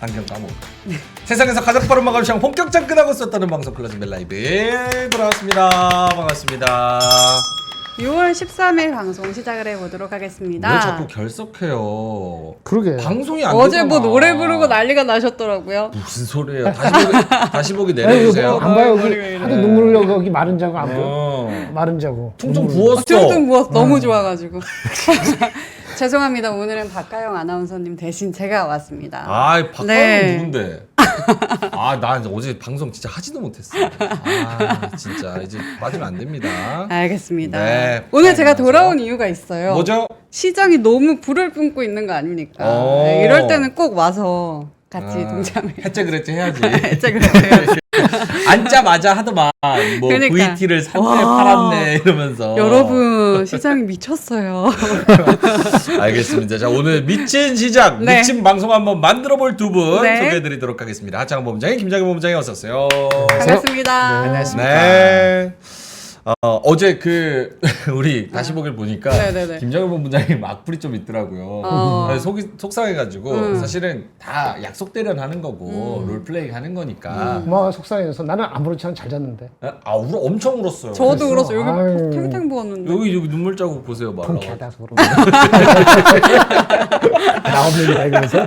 안경 까먹어. 세상에서 가장 빠른 마감 시간 본격 접근하고 있었다는 방송 클로징벨 라이브 돌아왔습니다. 반갑습니다. 6월 13일 방송 시작을 해보도록 하겠습니다. 왜 자꾸 결석해요? 그러게. 방송이 안 어제 되잖아. 뭐 노래 부르고 난리가 나셨더라고요. 무슨 소리예요? 다시 보기 내려주세요. 안 봐요. 머리가 여기 이래. 하도 눈물 흘려 거기 마른 자국 안 보여. 마른 자국. 퉁퉁 부었어. 퉁퉁 부어서 너무 좋아가지고. 죄송합니다. 오늘은 박가영 아나운서님 대신 제가 왔습니다. 아, 박가영 네. 누군데? 아, 나 어제 방송 진짜 하지도 못했어. 아, 진짜 이제 빠지면 안 됩니다. 알겠습니다. 네, 오늘 제가 돌아온 이유가 있어요. 뭐죠? 시장이 너무 불을 뿜고 있는 거 아닙니까? 네, 이럴 때는 꼭 와서 같이 동참해. 했지 그랬지 해야지. 했자 그래요. 앉자마자 하더만 뭐 그러니까. VT를 샀네 와. 팔았네 이러면서. 여러분 시장이 미쳤어요. 알겠습니다. 자, 오늘 미친 시작, 네. 미친 방송 한번 만들어 볼 두 분 네. 소개해드리도록 하겠습니다. 하창 본부장님, 김장현 본부장님 어서 오세요. 반갑습니다. 안녕하십니까. 네. 어제 우리 다시 보기를 보니까 네네네. 김정일 본부장님 악플이 좀 있더라고요. 그래서 속상해가지고 사실은 다 약속대련 하는 거고 롤플레잉 하는 거니까. 뭐 속상해서 나는 아무렇지 않게 잘 잤는데. 엄청 울었어요. 저도 울었어요. 여기 아유. 탱탱 부었는데. 여기 눈물 자국 보세요, 말. 통쾌하다 서로. 나 없는 일 알면서.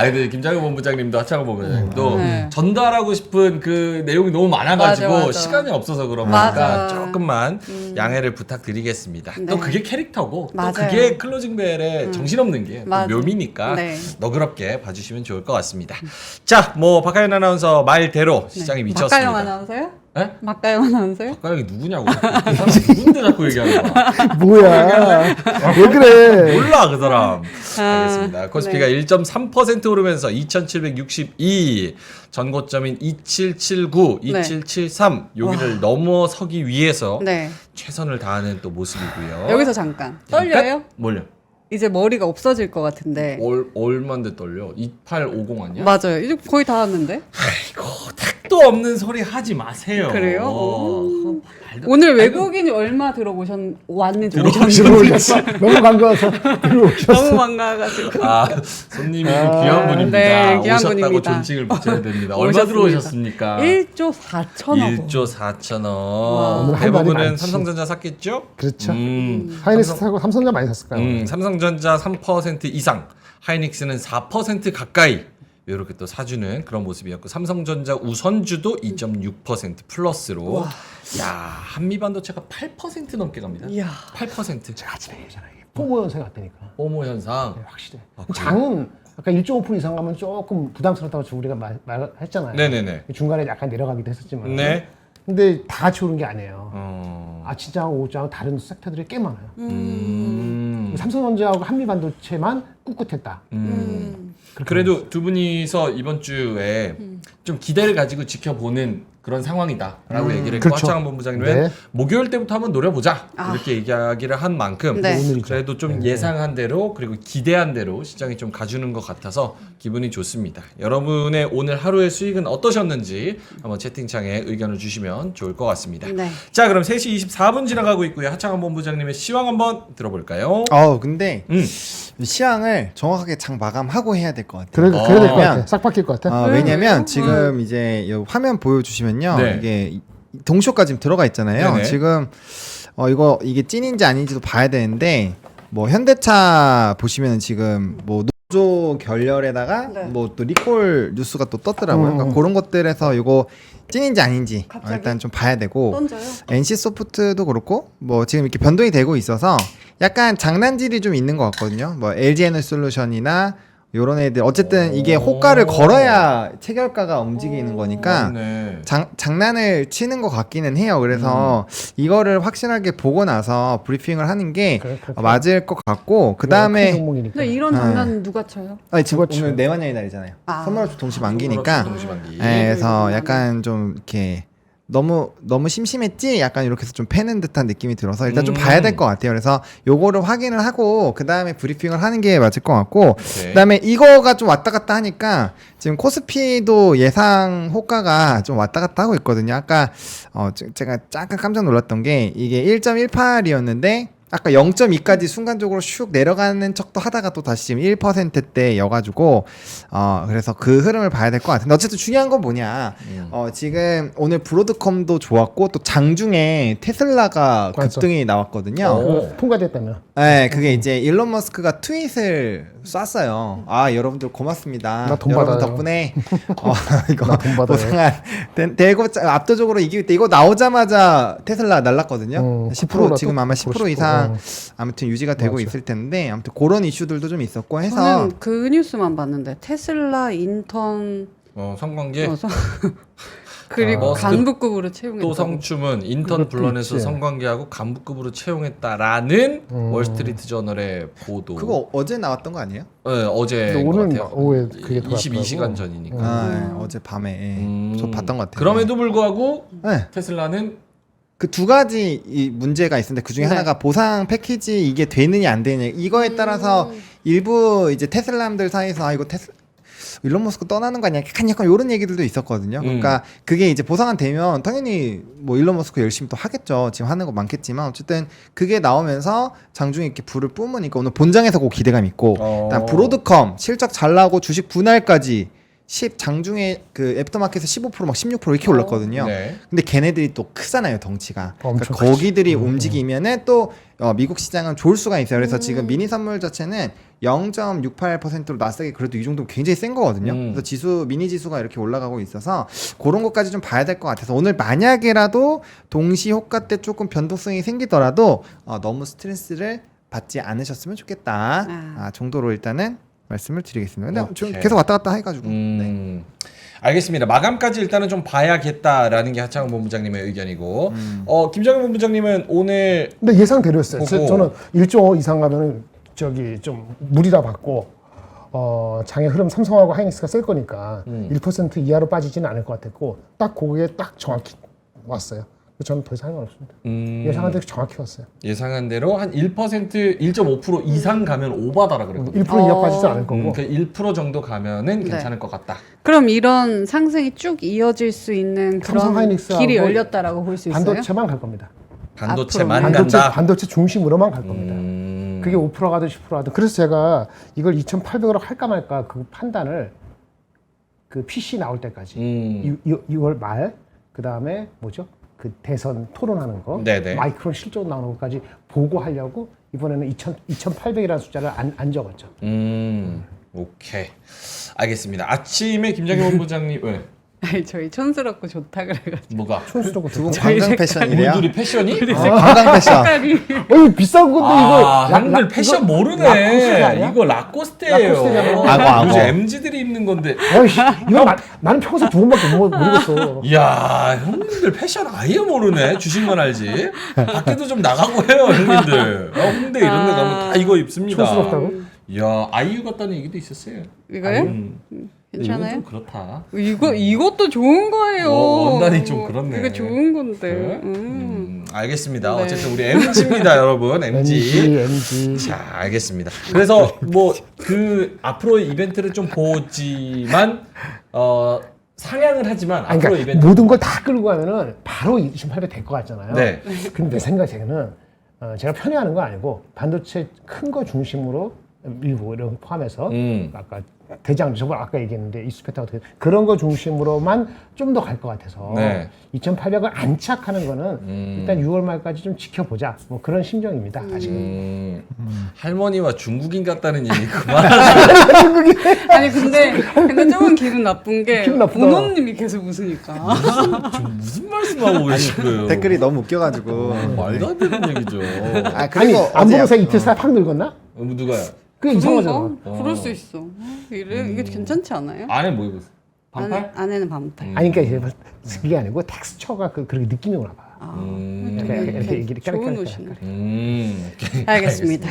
근데 김장현 본부장님도 하창호 본부장님도 네. 전달하고 싶은 그 내용이 너무 많아가지고 맞아, 맞아. 시간이 없어서 그런 맞아. 거니까 조금만 양해를 부탁드리겠습니다. 네. 또 그게 캐릭터고 또 맞아요. 그게 클로징벨의 정신없는 게 또 맞아. 묘미니까 네. 너그럽게 봐주시면 좋을 것 같습니다. 자, 뭐 박하연 아나운서 말대로 시장이 미쳤습니다. 박가영 아나운서요? 네? 박가영 아나운서요? 박가영이 누구냐고? 그 사람 누군데 자꾸 얘기하는 거야? 뭐야? 왜 그래? 몰라 그 사람. 알겠습니다. 코스피가 네. 1.3% 오르면서 2,762, 전고점인 2779, 네. 2773 여기를 넘어서기 위해서 네. 최선을 다하는 또 모습이고요. 여기서 잠깐. 떨려요? 뭘요? 이제 머리가 없어질 것 같은데. 얼마인데 떨려? 2850 아니야? 맞아요. 이제 거의 다 왔는데. 아이고 택도 없는 소리 하지 마세요. 그래요? 말도- 오늘 외국인이 얼마 왔는지 들어오셨는지. 너무 반가워서 들어오셨어. 너무 반가워가지고. 손님이 귀한 분입니다. 네, 귀한 오셨다고 분입니다. 존칭을 붙여야 됩니다. 얼마 오셨습니다. 들어오셨습니까? 1조 4천억. 1조 4천억. 오늘 할 말이 대부분은 많지. 삼성전자 샀겠죠? 그렇죠. 음, 하이닉스 타고 삼성전 많이 샀을까요? 삼성전자 3% 이상, 하이닉스는 4% 가까이 이렇게 또 사주는 그런 모습이었고 삼성전자 우선주도 2.6% 플러스로 야 한미반도체가 8% 넘게 갑니다. 이야. 8%. 제가 아침에 얘기했잖아요. 포모 현상 같다니까. 오모 현상. 네, 확실해. 그래요? 장은 아까 1.5% 이상 가면 조금 부담스럽다고 우리가 말했잖아요. 네네네. 중간에 약간 내려가기도 했었지만. 네. 근데 다 같이 오른 게 아니에요. 어. 아치장하고 오장하고 다른 섹터들이 꽤 많아요. 삼성전자하고 한미반도체만 꿋꿋했다. 그래도 두 분이서 이번 주에 좀 기대를 가지고 지켜보는 그런 상황이다라고 얘기를 했고 그렇죠. 하창한 본부장님은 네. 목요일 때부터 한번 노려보자 이렇게 이야기를 한 만큼 네. 오늘이죠. 그래도 좀 예상한 대로 그리고 기대한 대로 시장이 좀 가주는 것 같아서 기분이 좋습니다. 여러분의 오늘 하루의 수익은 어떠셨는지 한번 채팅창에 의견을 주시면 좋을 것 같습니다. 네. 자, 그럼 3시 24분 지나가고 있고요. 하창한 본부장님의 시황 한번 들어볼까요? 근데 시황을 정확하게 장 마감하고 해야 될 것 같아요. 그래야 될 것 왜냐면- 같아. 싹 바뀔 것 같아. 왜냐면 지금 이제 이 화면 보여주시면요, 네. 이게 동쇼가 지금 들어가 있잖아요. 네네. 지금 이게 찐인지 아닌지도 봐야 되는데 뭐 현대차 보시면 지금 뭐 노조 결렬에다가 네. 뭐 또 리콜 뉴스가 또 떴더라고요. 그러니까 그런 것들에서 이거 찐인지 아닌지 갑자기? 일단 좀 봐야 되고. 던져요? NC 소프트도 그렇고 뭐 지금 이렇게 변동이 되고 있어서 약간 장난질이 좀 있는 것 같거든요. 뭐 LG 에너지솔루션이나 요런 애들 어쨌든 이게 호가를 걸어야 체결가가 움직이는 거니까 네. 장난을 치는 것 같기는 해요. 그래서 이거를 확실하게 보고 나서 브리핑을 하는 게 그렇게. 맞을 것 같고 그 큰 다음에 종목이니까. 근데 이런 장난 누가 쳐요? 지금 그렇죠. 오늘 내만년의 날이잖아요. 아. 선물 동시 만기니까 동시만기. 그래서 약간 좀 이렇게 너무 심심했지? 약간 이렇게 해서 좀 패는 듯한 느낌이 들어서 일단 좀 봐야 될 것 같아요. 그래서 요거를 확인을 하고 그 다음에 브리핑을 하는 게 맞을 것 같고 오케이. 그 다음에 이거가 좀 왔다 갔다 하니까 지금 코스피도 예상 호가가 좀 왔다 갔다 하고 있거든요. 아까 제가 잠깐 깜짝 놀랐던 게 이게 1.18이었는데 아까 0.2까지 순간적으로 슉 내려가는 척도 하다가 또 다시 지금 1%대여가지고 그래서 그 흐름을 봐야 될 것 같은데 어쨌든 중요한 건 뭐냐 지금 오늘 브로드컴도 좋았고 또 장중에 테슬라가 맞아. 급등이 나왔거든요. 그 통과됐다며. 네, 그게 이제 일론 머스크가 트윗을 쐈어요. 아, 여러분들 고맙습니다. 나돈 여러분 받아요. 덕분에 이거 나돈 받아요. 보상한 대거 압도적으로 이기고 있다. 이거 나오자마자 테슬라 날랐거든요. 10% 지금 아마 10% 이상 아무튼 유지가 되고 맞아. 있을 텐데 아무튼 그런 이슈들도 좀 있었고 해서 저는 그 뉴스만 봤는데 테슬라 인턴 성관계 그리고 머스크 간부급으로 채용했다고. 또 성춤은 인턴 그것도 불러내서 있지. 성관계하고 간부급으로 채용했다라는 월스트리트 저널의 보도. 그거 어제 나왔던 거 아니에요? 네, 어제 근데 것 오늘 같아요. 오후에 그게 22시간 돌아왔더라고. 전이니까. 아, 어제 밤에 저 봤던 것 같아요. 그럼에도 불구하고 네. 테슬라는 그 두 가지 이 문제가 있는데 그 중에 네. 하나가 보상 패키지 이게 되느냐 안 되느냐 이거에 따라서 일부 이제 테슬라람들 사이에서 이거 일론 머스크 떠나는 거 아니야? 약간 이런 얘기들도 있었거든요. 그러니까 그게 이제 보상은 되면 당연히 뭐 일론 머스크 열심히 또 하겠죠. 지금 하는 거 많겠지만 어쨌든 그게 나오면서 장중에 이렇게 불을 뿜으니까 오늘 본장에서 그 기대감 있고 일단 브로드컴 실적 잘 나오고 주식 분할까지 장중에 그 애프터마켓에서 15%막 16% 이렇게 올랐거든요. 네. 근데 걔네들이 또 크잖아요, 덩치가. 그러니까 엄청 거기들이 움직이면은 또 미국 시장은 좋을 수가 있어요. 그래서 지금 미니 선물 자체는 0.68%로 나스닥이 그래도 이 정도 굉장히 센 거거든요. 그래서 미니 지수가 이렇게 올라가고 있어서 그런 것까지 좀 봐야 될 것 같아서 오늘 만약에라도 동시 호가 때 조금 변동성이 생기더라도 너무 스트레스를 받지 않으셨으면 좋겠다. 정도로 일단은 말씀을 드리겠습니다. 근데 좀 오케이. 계속 왔다 갔다 해가지고. 네. 알겠습니다. 마감까지 일단은 좀 봐야겠다라는 게 하창훈 본부장님의 의견이고, 김정현 본부장님은 오늘 근데 예상대로였어요. 보고. 저는 1조 이상 가면은 저기 좀 무리라 받고 장의 흐름 삼성하고 하이닉스가 셀 거니까 1% 이하로 빠지지는 않을 것 같았고 딱 그게 딱 정확히 왔어요. 저는 더 이상 상관없습니다. 예상한 대로 정확히 왔어요. 예상한 대로 한 1%, 1.5% 이상 가면 오바다라 그랬거든요. 1% 이하 빠지지 않을 거고. 그 1% 정도 가면은 괜찮을 것 같다. 그럼 이런 상승이 쭉 이어질 수 있는 삼성 그런 하이닉스하고 길이 열렸다라고 볼 수 있어요? 반도체만 갈 겁니다. 반도체만 간다. 반도체 중심으로만 갈 겁니다. 그게 5% 가든 10% 가든. 그래서 제가 이걸 2,800으로 할까 말까 그 판단을 그 PC 나올 때까지 6월 말 그다음에 뭐죠? 그 대선 토론하는 거, 네네. 마이크론 실적 나오는 것까지 보고 하려고 이번에는 2,800이라는 숫자를 안 적었죠. 오케이. 알겠습니다. 아침에 김정현 본부장님 왜? 아니, 저희 촌스럽고 좋다 그래가지고. 뭐가? 촌스럽고 두분 좋죠. 관광 패션이래요? 우리 패션이? 관광 패션. 어이 비싼 건데 이거. 형들 패션 모르네. 아니야? 이거 라코스테예요. 라코스테잖아. 악어. 요즘 MZ들이 입는 건데. 어이씨, 이거 나는 평소 두 번밖에 모르겠어. 이야, 형님들 패션 아예 모르네. 주식만 알지. 밖에도 좀 나가고 해요, 형님들. 홍대 이런 데 가면 다 이거 입습니다. 촌스럽다고? 이야, 아이유 같다는 얘기도 있었어요. 이거요? 근데 이건 괜찮아요? 좀 그렇다. 이것도 좋은 거예요. 원단이 좀 그렇네. 이거 좋은 건데. 그래? 알겠습니다. 네. 어쨌든 우리 MG입니다, 여러분. MG. 자, 알겠습니다. 그래서 뭐 그 앞으로 이벤트를 좀 보지만 상향을 하지만 아니, 앞으로 그러니까 이벤트 모든 걸 다 끌고 가면은 바로 2,800 될 것 같잖아요. 네. 근데 내 생각에는 제가 편애하는 건 아니고 반도체 큰 거 중심으로 일부 이런 거 포함해서 아까 대장 저번 아까 얘기했는데 이스페타 어떻게 그런 거 중심으로만 좀 더 갈 것 같아서 네. 2,800을 안착하는 거는 일단 6월 말까지 좀 지켜보자 뭐 그런 심정입니다 아직은. 할머니와 중국인 같다는 얘기 그만하세요. 아니 근데 조금 기분 나쁜 게 기분 나쁘다. 본원님이 계속 웃으니까. 지금 무슨 말씀하고 계신 거예요? 댓글이 너무 웃겨가지고. 말도 안 되는 얘기죠. 아니 그리고 안 어제 보고서 이틀 사이 팍 늙었나? 누가요? 그게 이상하잖아. 그런가? 그럴 수 있어. 이게 괜찮지 않아요? 안에 뭐 입었어? 반팔? 안에는 반팔. 아니 그러니까 그게 아니고 텍스처가 그렇게 느낌이 오나 봐. 이렇게 좋은 옷이네. 오케이. 알겠습니다.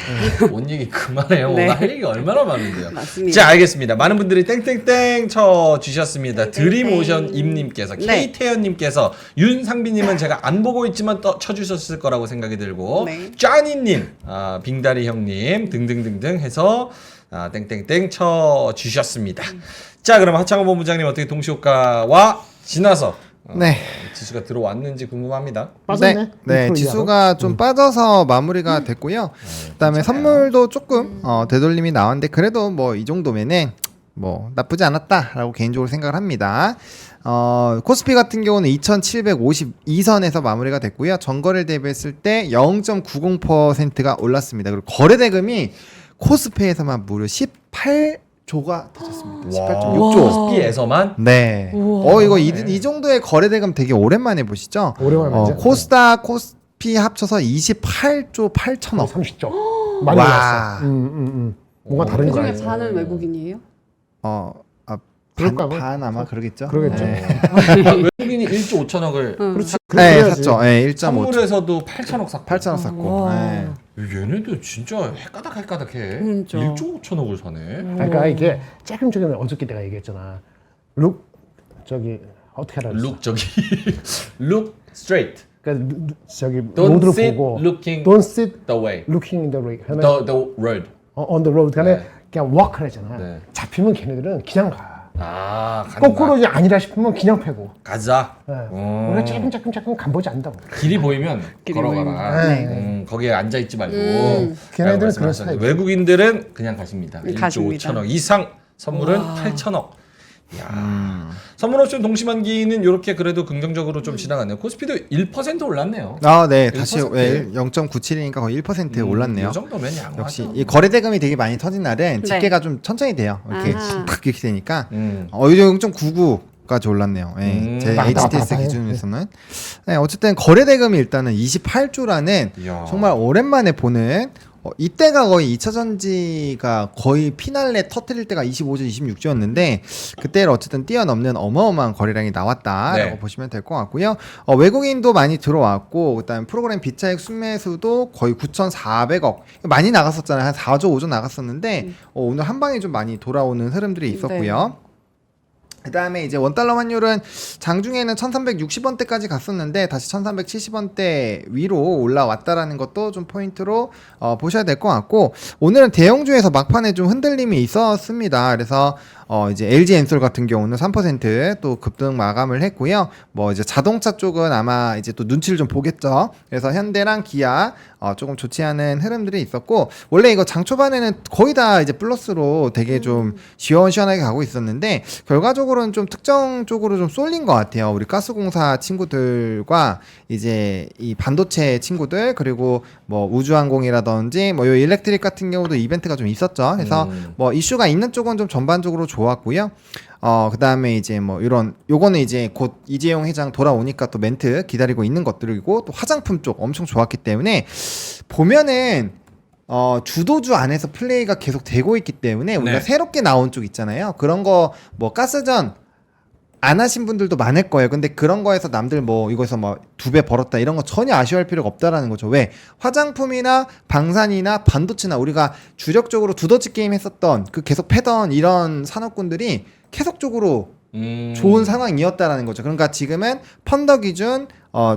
뭔 얘기 그만해요. 네. 오늘 할 얘기가 얼마나 많은데요. 맞습니다. 자, 알겠습니다. 많은 분들이 땡땡땡 쳐 주셨습니다. 드림오션임님께서, 네. K태연님께서, 윤상빈님은 제가 안 보고 있지만 쳐주셨을 거라고 생각이 들고, 네. 짜니님, 빙다리 형님 등등등등 해서 땡땡땡 쳐 주셨습니다. 자, 그럼 하창호 본부장님 어떻게 동시효과와 지나서 네. 지수가 들어왔는지 궁금합니다. 빠졌네. 네, 2% 지수가 좀 빠져서 마무리가 됐고요. 그다음에 선물도 조금 되돌림이 나왔는데 그래도 뭐 이 정도면은 뭐 나쁘지 않았다라고 개인적으로 생각을 합니다. 코스피 같은 경우는 2,752선에서 마무리가 됐고요. 전거래를 대비했을 때 0.90%가 올랐습니다. 그리고 거래 대금이 코스피에서만 무려 18조가 터졌습니다. 18.6조. 코스피에서만 네. 우와. 이거 이 정도의 거래 대금 되게 오랜만에 보시죠? 오랜만에 봤죠? 코스닥, 코스피 합쳐서 28조 8천억. 30조. 많이 와. 올랐어. 뭔가 다른 그 거 중에 같아. 반은 외국인이에요? 그럴까 봐. 반 아마 그러겠죠. 그러겠죠. 네, 외국인이 1조 5천억을 그렇지. 네 그래야지. 샀죠. 네, 1.5조. 선물에서도 8천억 샀고 8천억 샀고. 와. 네. 얘네도 진짜 헷가닥해. 진짜. 1조 5천억을 사네. 그러니까 이게 조금 전에 어저께 내가 얘기했잖아. 룩 저기 어떻게 하라 그랬어? Look 저기 look straight. 그러니까 저기 Don't 로드를 sit 보고 looking Don't sit the way. looking in the road. The road. on the road. 그다음에 네. 그냥 walk 하잖아. 네. 잡히면 걔네들은 그냥 가. 가는구나. 거꾸로 이제 아니라 싶으면 그냥 패고. 가자. 네. 우리가 조금 간보지 않는다고. 길이 보이면 걸어가라. 보이면. 네. 거기에 앉아 있지 말고. 걔네들은 라고 그런 말씀하셨는데 스타일이죠. 외국인들은 그냥 가십니다. 1조 가십니다. 5천억 이상 선물은 8천억. 이야. 선물 옵션 동시만기는 이렇게 그래도 긍정적으로 좀 지나갔네요. 코스피도 1% 올랐네요. 네. 다시 1%. 0.97이니까 거의 1% 올랐네요. 이 정도면 양호하죠. 역시 이 거래 대금이 되게 많이 터진 날은 집계가 좀 천천히 돼요. 이렇게 아하. 팍 이렇게 되니까. 음. 이제 0.99까지 올랐네요. 네, 제 맞다, HTS 맞다. 기준에서는. 네, 어쨌든 거래 대금이 일단은 28조라는 이야. 정말 오랜만에 보는 이때가 거의 2차 전지가 거의 피날레 터트릴 때가 25조, 26조였는데 그때를 어쨌든 뛰어넘는 어마어마한 거래량이 나왔다라고 네. 보시면 될 것 같고요. 외국인도 많이 들어왔고 그다음에 프로그램 비차익 순매수도 거의 9,400억 많이 나갔었잖아요. 한 4조, 5조 나갔었는데 오늘 한 방에 좀 많이 돌아오는 흐름들이 있었고요. 그 다음에 이제 원달러 환율은 장중에는 1360원대까지 갔었는데 다시 1370원대 위로 올라왔다라는 것도 좀 포인트로 보셔야 될 것 같고 오늘은 대형주에서 막판에 좀 흔들림이 있었습니다. 그래서 이제 LG 엔솔 같은 경우는 3%또 급등 마감을 했고요. 뭐 이제 자동차 쪽은 아마 이제 또 눈치를 좀 보겠죠. 그래서 현대랑 기아 조금 좋지 않은 흐름들이 있었고 원래 이거 장 초반에는 거의 다 이제 플러스로 되게 좀 시원시원하게 가고 있었는데 결과적으로는 좀 특정 쪽으로 좀 쏠린 것 같아요. 우리 가스공사 친구들과 이제 이 반도체 친구들 그리고 뭐 우주항공이라든지 뭐 요 일렉트릭 같은 경우도 이벤트가 좀 있었죠. 그래서 뭐 이슈가 있는 쪽은 좀 전반적으로 좋았고요. 그 다음에 이제 뭐 요거는 이제 곧 이재용 회장 돌아오니까 또 멘트 기다리고 있는 것들이고 또 화장품 쪽 엄청 좋았기 때문에 보면은 주도주 안에서 플레이가 계속 되고 있기 때문에 우리가 네. 새롭게 나온 쪽 있잖아요. 그런 거 뭐 가스전 안 하신 분들도 많을 거예요. 근데 그런 거에서 남들 뭐 이거에서 뭐 2배 벌었다 이런 거 전혀 아쉬워할 필요가 없다라는 거죠. 왜? 화장품이나 방산이나 반도체나 우리가 주력적으로 두더지 게임 했었던 그 계속 패던 이런 산업군들이 계속적으로 좋은 상황이었다라는 거죠. 그러니까 지금은 펀더 기준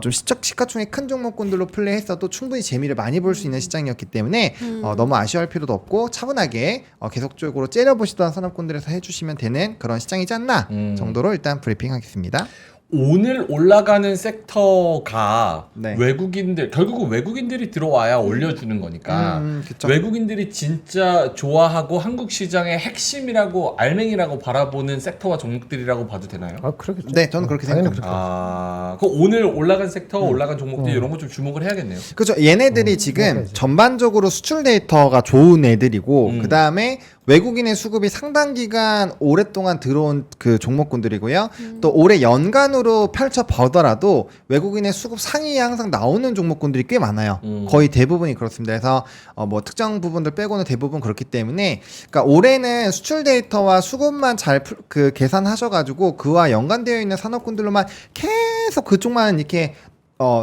좀 시가총액 큰 종목군들로 플레이했어도 충분히 재미를 많이 볼 수 있는 시장이었기 때문에 너무 아쉬워할 필요도 없고 차분하게 계속적으로 째려보시던 산업군들에서 해주시면 되는 그런 시장이지 않나 정도로 일단 브리핑하겠습니다. 오늘 올라가는 섹터가 네. 외국인들 결국은 외국인들이 들어와야 올려주는 거니까 그쵸. 외국인들이 진짜 좋아하고 한국 시장의 핵심이라고 알맹이라고 바라보는 섹터와 종목들이라고 봐도 되나요? 그러겠죠. 네, 저는 그렇게 당연히 생각합니다. 그 오늘 올라간 섹터, 올라간 종목들 이런 거 좀 주목을 해야겠네요. 그렇죠. 얘네들이 지금 그렇겠지. 전반적으로 수출 데이터가 좋은 애들이고 그 다음에 외국인의 수급이 상당 기간 오랫동안 들어온 그 종목군들이고요. 또 올해 연간으로 펼쳐 보더라도 외국인의 수급 상위에 항상 나오는 종목군들이 꽤 많아요. 거의 대부분이 그렇습니다. 그래서 뭐 특정 부분들 빼고는 대부분 그렇기 때문에 그러니까 올해는 수출 데이터와 수급만 잘 그 계산하셔가지고 그와 연관되어 있는 산업군들로만 계속 그쪽만 이렇게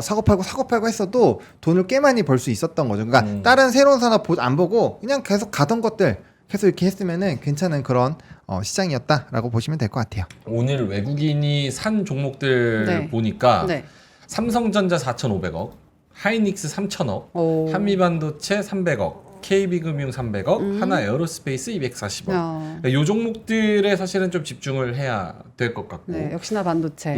사고 팔고 했어도 돈을 꽤 많이 벌 수 있었던 거죠. 그러니까 다른 새로운 산업 안 보고 그냥 계속 가던 것들 계속 이렇게 했으면은 괜찮은 그런 시장이었다라고 보시면 될 것 같아요. 오늘 외국인이 산 종목들 네. 보니까 네. 삼성전자 4,500억, 하이닉스 3,000억, 오. 한미반도체 300억, KB금융 300억, 하나에어로스페이스 240억. 그러니까 이 종목들에 사실은 좀 집중을 해야 될 것 같고. 네, 역시나 반도체.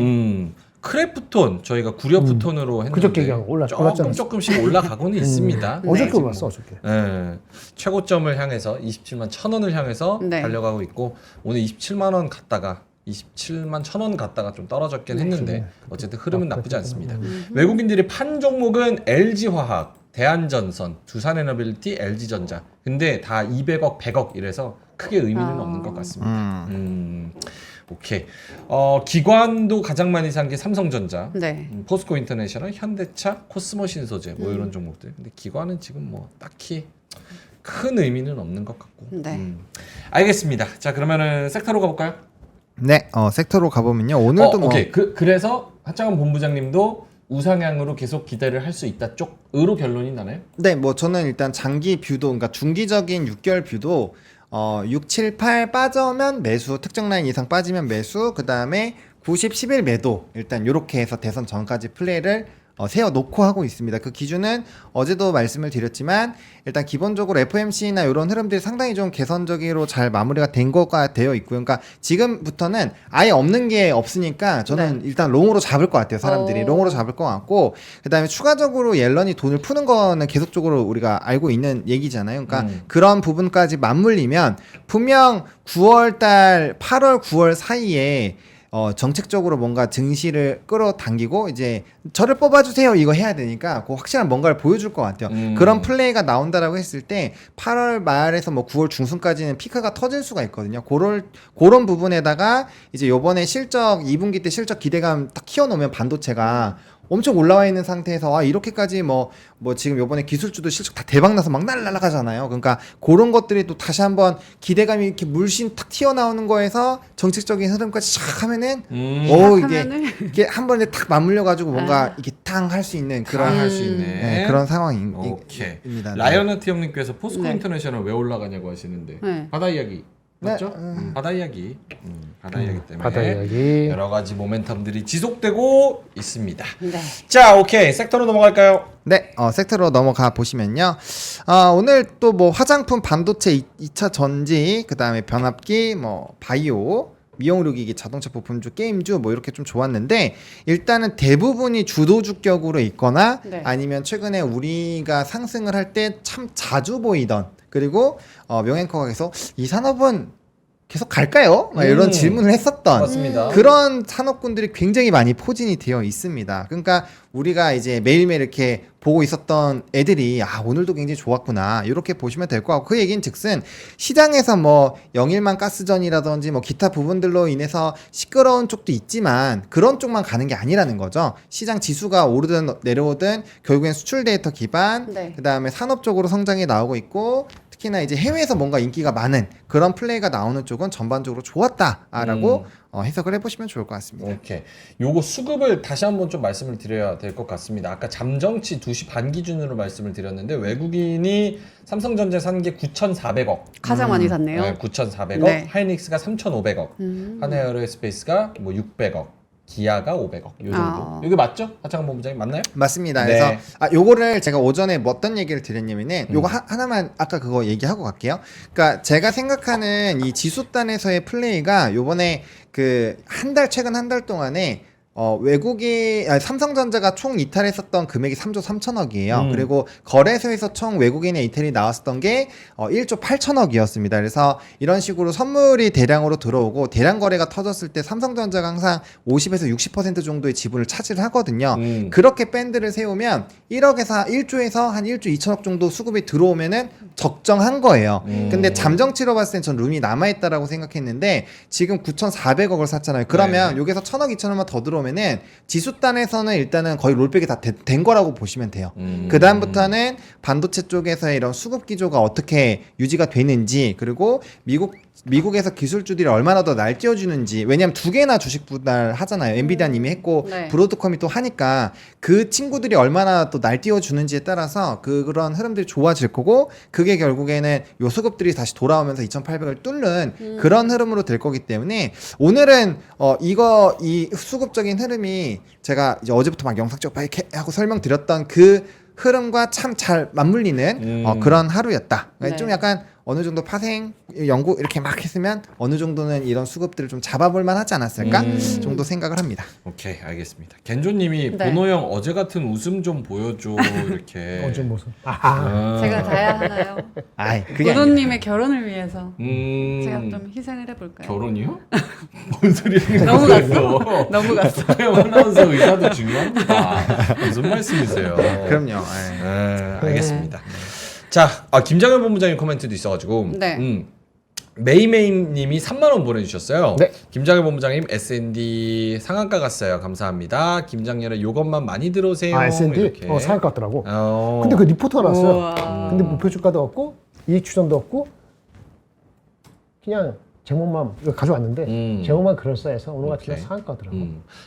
크래프톤 저희가 구려프톤으로 했는데 그저께 그냥 올랐잖아요. 조금씩 올라가고는 있습니다. 어저께 네. 올랐어 어저께. 네. 최고점을 향해서 27만 1,000원을 향해서 네. 달려가고 있고 오늘 27만 원 갔다가 27만 1,000원 갔다가 좀 떨어졌긴 했는데 어쨌든 흐름은 나쁘지 않습니다. 외국인들이 판 종목은 LG화학, 대한전선, 두산에너빌리티, LG전자. 근데 다 200억, 100억 이래서 크게 의미는 없는 것 같습니다. 오케이. 기관도 가장 많이 산 게 삼성전자, 네. 포스코 인터내셔널, 현대차, 코스모 신소재 뭐 이런 종목들. 근데 기관은 지금 뭐 딱히 큰 의미는 없는 것 같고. 네. 알겠습니다. 자 그러면은 섹터로 가볼까요? 네, 섹터로 가보면요. 오늘도 뭐 오케이. 그래서 하창원 본부장님도 우상향으로 계속 기대를 할 수 있다 쪽으로 결론이 나나요? 네, 뭐 저는 일단 장기 뷰도, 그러니까 중기적인 6개월 뷰도 6, 7, 8 빠져면 매수, 특정 라인 이상 빠지면 매수, 그 다음에 90, 11 매도, 일단 이렇게 해서 대선 전까지 플레이를 세워놓고 하고 있습니다. 그 기준은 어제도 말씀을 드렸지만 일단 기본적으로 FOMC나 이런 흐름들이 상당히 좀 개선적으로 잘 마무리가 된 거가 되어 있고요. 그러니까 지금부터는 아예 없는 게 없으니까 저는 일단 롱으로 잡을 것 같아요. 사람들이 롱으로 잡을 것 같고, 그 다음에 추가적으로 옐런이 돈을 푸는 거는 계속적으로 우리가 알고 있는 얘기잖아요. 그러니까 그런 부분까지 맞물리면 분명 9월달 8월 9월 사이에 정책적으로 뭔가 증시를 끌어당기고 이제 저를 뽑아주세요 이거 해야 되니까 그 확실한 뭔가를 보여줄 것 같아요. 그런 플레이가 나온다라고 했을 때 8월 말에서 뭐 9월 중순까지는 피크가 터질 수가 있거든요. 그런 부분에다가 이제 요번에 실적 2분기 때 실적 기대감 딱 키워놓으면 반도체가 엄청 올라와 있는 상태에서 이렇게까지 뭐 지금 요번에 기술주도 실적 다 대박나서 막 날아가잖아요. 그러니까 그런 것들이 또 다시 한번 기대감이 이렇게 물씬 탁 튀어나오는 거에서 정책적인 흐름까지 쫙 하면은 이게 한 번에 탁 맞물려가지고 뭔가 이렇게 탕 할 수 있는 그런 할 수 있네. 네, 그런 상황입니다. 오케이. 라이언트 형님께서 포스코 인터내셔널 왜 올라가냐고 하시는데 네. 바다 이야기 맞죠? 네. 바다 이야기. 바다 이야기 때문에 바다 이야기. 여러 가지 모멘텀들이 지속되고 있습니다. 네. 자, 오케이. 섹터로 넘어갈까요? 네, 섹터로 넘어가 보시면요. 오늘 또 뭐 화장품, 반도체, 2차 전지, 그 다음에 변압기, 뭐 바이오, 미용의료기기, 자동차 부품주, 게임주 뭐 이렇게 좀 좋았는데 일단은 대부분이 주도주격으로 있거나 네. 아니면 최근에 우리가 상승을 할 때 참 자주 보이던, 그리고 명앵커가 계속 이 산업은 계속 갈까요? 막 이런 질문을 했었던 맞습니다. 그런 산업군들이 굉장히 많이 포진이 되어 있습니다. 그러니까 우리가 이제 매일매일 이렇게 보고 있었던 애들이 오늘도 굉장히 좋았구나 이렇게 보시면 될 것 같고, 그 얘기는 즉슨 시장에서 뭐 영일만 가스전이라든지 뭐 기타 부분들로 인해서 시끄러운 쪽도 있지만 그런 쪽만 가는 게 아니라는 거죠. 시장 지수가 오르든 내려오든 결국엔 수출 데이터 기반, 네. 그 다음에 산업 쪽으로 성장이 나오고 있고, 특히나 이제 해외에서 뭔가 인기가 많은 그런 플레이가 나오는 쪽은 전반적으로 좋았다라고 해석을 해보시면 좋을 것 같습니다. 오케이. 요거 수급을 다시 한번 좀 말씀을 드려야 될 것 같습니다. 아까 잠정치 2시 반 기준으로 말씀을 드렸는데 외국인이 삼성전자 산 게 9,400억. 가장 많이 샀네요. 네, 9,400억. 네. 하이닉스가 3,500억. 한해에어로스페이스가 뭐 600억. 기아가 500억. 요 정도. 이게 맞죠? 하창원 본부장님 맞나요? 맞습니다. 네. 그래서 요거를 제가 오전에 뭐 어떤 얘기를 드렸냐면은 요거 하나만 아까 그거 얘기하고 갈게요. 그러니까 제가 생각하는 이 지수단에서의 플레이가 요번에 그 최근 한 달 동안에 삼성전자가 총 이탈했었던 금액이 3조 3천억이에요. 그리고 거래소에서 총 외국인의 이탈이 나왔었던 게 1조 8천억이었습니다. 그래서 이런 식으로 선물이 대량으로 들어오고 대량 거래가 터졌을 때 삼성전자가 항상 50에서 60% 정도의 지분을 차지하거든요. 그렇게 밴드를 세우면 1조에서 한 1조 2천억 정도 수급이 들어오면은 적정한 거예요. 근데 잠정치로 봤을 땐 전 룸이 남아있다라고 생각했는데 지금 9,400억을 샀잖아요. 그러면 여기서 1,000억, 2천억만 더 들어오면은 지수단에서는 일단은 거의 롤백이 다 된 거라고 보시면 돼요. 그 다음부터는 반도체 쪽에서의 이런 수급 기조가 어떻게 유지가 되는지, 그리고 미국에서 기술주들이 얼마나 더 날뛰어주는지, 왜냐면 두 개나 주식 분할하잖아요. 엔비디아는 이미 했고 네. 브로드컴이 또 하니까 그 친구들이 얼마나 또 날뛰어주는지에 따라서 그런 흐름들이 좋아질 거고, 그게 결국에는 요 수급들이 다시 돌아오면서 2,800을 뚫는 그런 흐름으로 될 거기 때문에 오늘은 이 수급적인 흐름이 제가 이제 어제부터 막 영상 쭉 이렇게 하고 설명드렸던 그 흐름과 참 잘 맞물리는 그런 하루였다. 네. 좀 약간 어느 정도 파생 연구 이렇게 막 했으면 어느 정도는 이런 수급들을 좀 잡아볼 만하지 않았을까 정도 생각을 합니다. 오케이, 알겠습니다. 겐조님이 네. 보노 형 어제 같은 웃음 좀 보여줘 이렇게. 어제 모습. 아하. 제가 다야 하나요? 아이 그게 아니라. 고도님의 결혼을 위해서 제가 음. 좀 희생을 해볼까요? 결혼이요? 뭔 소리예요? 너무 갔어. 너무 갔어. 형 아나운서 의사도 중요합니다. 무슨 말씀이세요? 그럼요. 네, 알겠습니다. 자, 김장현 본부장님 코멘트도 있어가지고, 네. 메이메이님이 3만 원 보내주셨어요. 네. 김장현 본부장님 S&D 상한가 갔어요. 감사합니다. 김장현의 요것만 많이 들어오세요. S&D 이렇게. 상한가 같더라고. 어. 근데 그 리포트가 나왔어요. 우와. 근데 목표 주가도 없고 이익 추정도 없고 그냥 제목만 이거 가져왔는데 제목만 그럴싸해서 오늘 같은 날 오케이. 상한가더라고.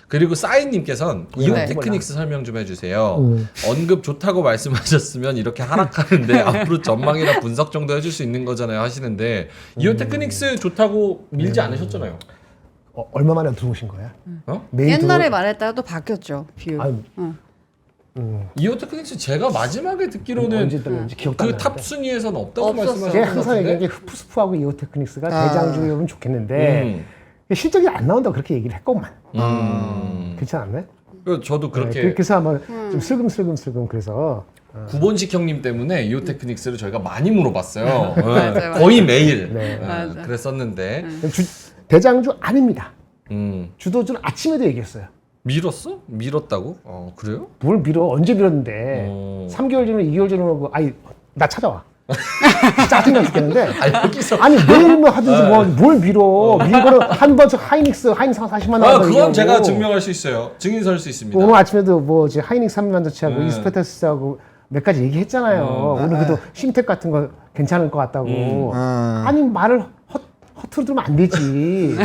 그리고 싸이님께서는 이온 네. 테크닉스 설명 좀 해주세요. 언급 좋다고 말씀하셨으면 이렇게 하락하는데 앞으로 전망이나 분석 정도 해줄 수 있는 거잖아요 하시는데 이온 테크닉스 좋다고 밀지 않으셨잖아요. 얼마 만에 들어오신 거야? 어? 메일 옛날에 들어- 말했다가 또 바뀌었죠. 뷰. 아니, 이온 테크닉스 제가 마지막에 듣기로는 언제 들었는지 기억도 안 그 나는데. 탑 순위에서는 없다고 없었어요. 말씀하셨던 제가 것 항상 같은데. 얘기한 게 푸스푸하고 이오 테크닉스가 대장주여면 좋겠는데 실적이 안 나온다고 그렇게 얘기를 했건만. 그렇지 않나요? 저도 그렇게 그래서 아마 좀 슬금슬금 그래서 9번식 형님 때문에 이오 테크닉스를 저희가 많이 물어봤어요. 맞아요. 거의 매일 네. 맞아. 그랬었는데 대장주 아닙니다. 주도주는 아침에도 얘기했어요. 밀었어? 밀었다고? 그래요? 뭘 밀어? 언제 밀었는데? 3개월 전에 2개월 전에 오고 아니 나 찾아와. 짜증나 죽겠는데. 여기서 아니 매일만 하든지 뭘 밀어? 밀 거는 한 번씩 하이닉스 40만 원. 그건 제가 증명할 수 있어요. 증인 설 수 있습니다. 오늘 아침에도 뭐 이제 하이닉스 3만 원치하고 이스페타스하고 몇 가지 얘기했잖아요. 오늘 그래도 심텍 같은 거 괜찮을 것 같다고. 아니 말을 허투루 들으면 안 되지.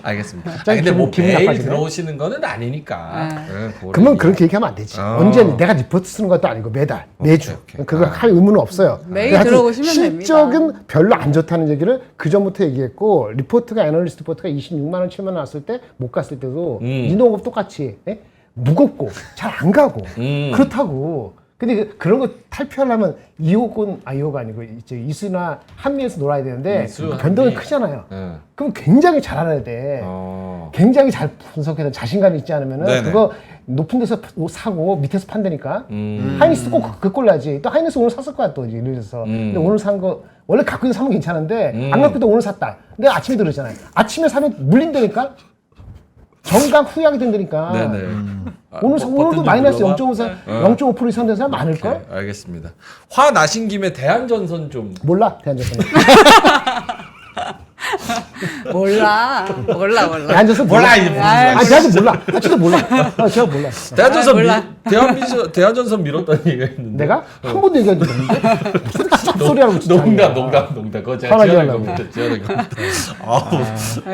알겠습니다. 갑자기 근데 뭐 기분 매일 나빠지네. 들어오시는 거는 아니니까. 그거를 그러면 얘기- 그렇게 얘기하면 안 되지. 언제 내가 리포트 쓰는 것도 아니고 매달, 매주. 오케이. 그거 할 의무는 없어요. 매일 하여튼 들어오시면 됩니다. 실적은 별로 안 좋다는 얘기를 그 전부터 얘기했고 리포트가 애널리스트 리포트가 26만 원, 7만 원 나왔을 때 못 갔을 때도 이노급 똑같이 무겁고 잘 안 가고 그렇다고. 근데 그런 거 탈피하려면 이호가 아니고 이제 이수나 한미에서 놀아야 되는데 이수, 변동이 한미. 크잖아요. 네. 그럼 굉장히 잘 알아야 돼. 굉장히 잘 분석해서 자신감이 있지 않으면 네네. 그거 높은 데서 사고 밑에서 판다니까. 하이닉스 꼭 그 꼴라지. 또 하이닉스 오늘 샀을 거야 또 예를 들어서. 근데 오늘 산 거 원래 갖고 있는 사면 괜찮은데 안 갖고 있다 오늘 샀다. 근데 아침에 들었잖아요. 아침에 사면 물린다니까. 정강 후약이 된다니까. 네네. 오늘도 마이너스 0.5% 이상 된 사람 많을걸? 알겠습니다. 화 나신 김에 대한전선 좀. 몰라 대한전선. 몰라. 대한전선 몰라, 이제 무슨 아이, 아니 대한전선 몰라. 진짜 몰라. 제가 몰라. 대한전선 몰라. 대한전선 밀었다는 얘기가 있는데. 내가 한 번도 얘기한 적 없는데 무슨 잡소리하고 진짜. 농담. 그거 제가 화나게 지어낸 하려고. 겁니다. 지어낸 겁니다.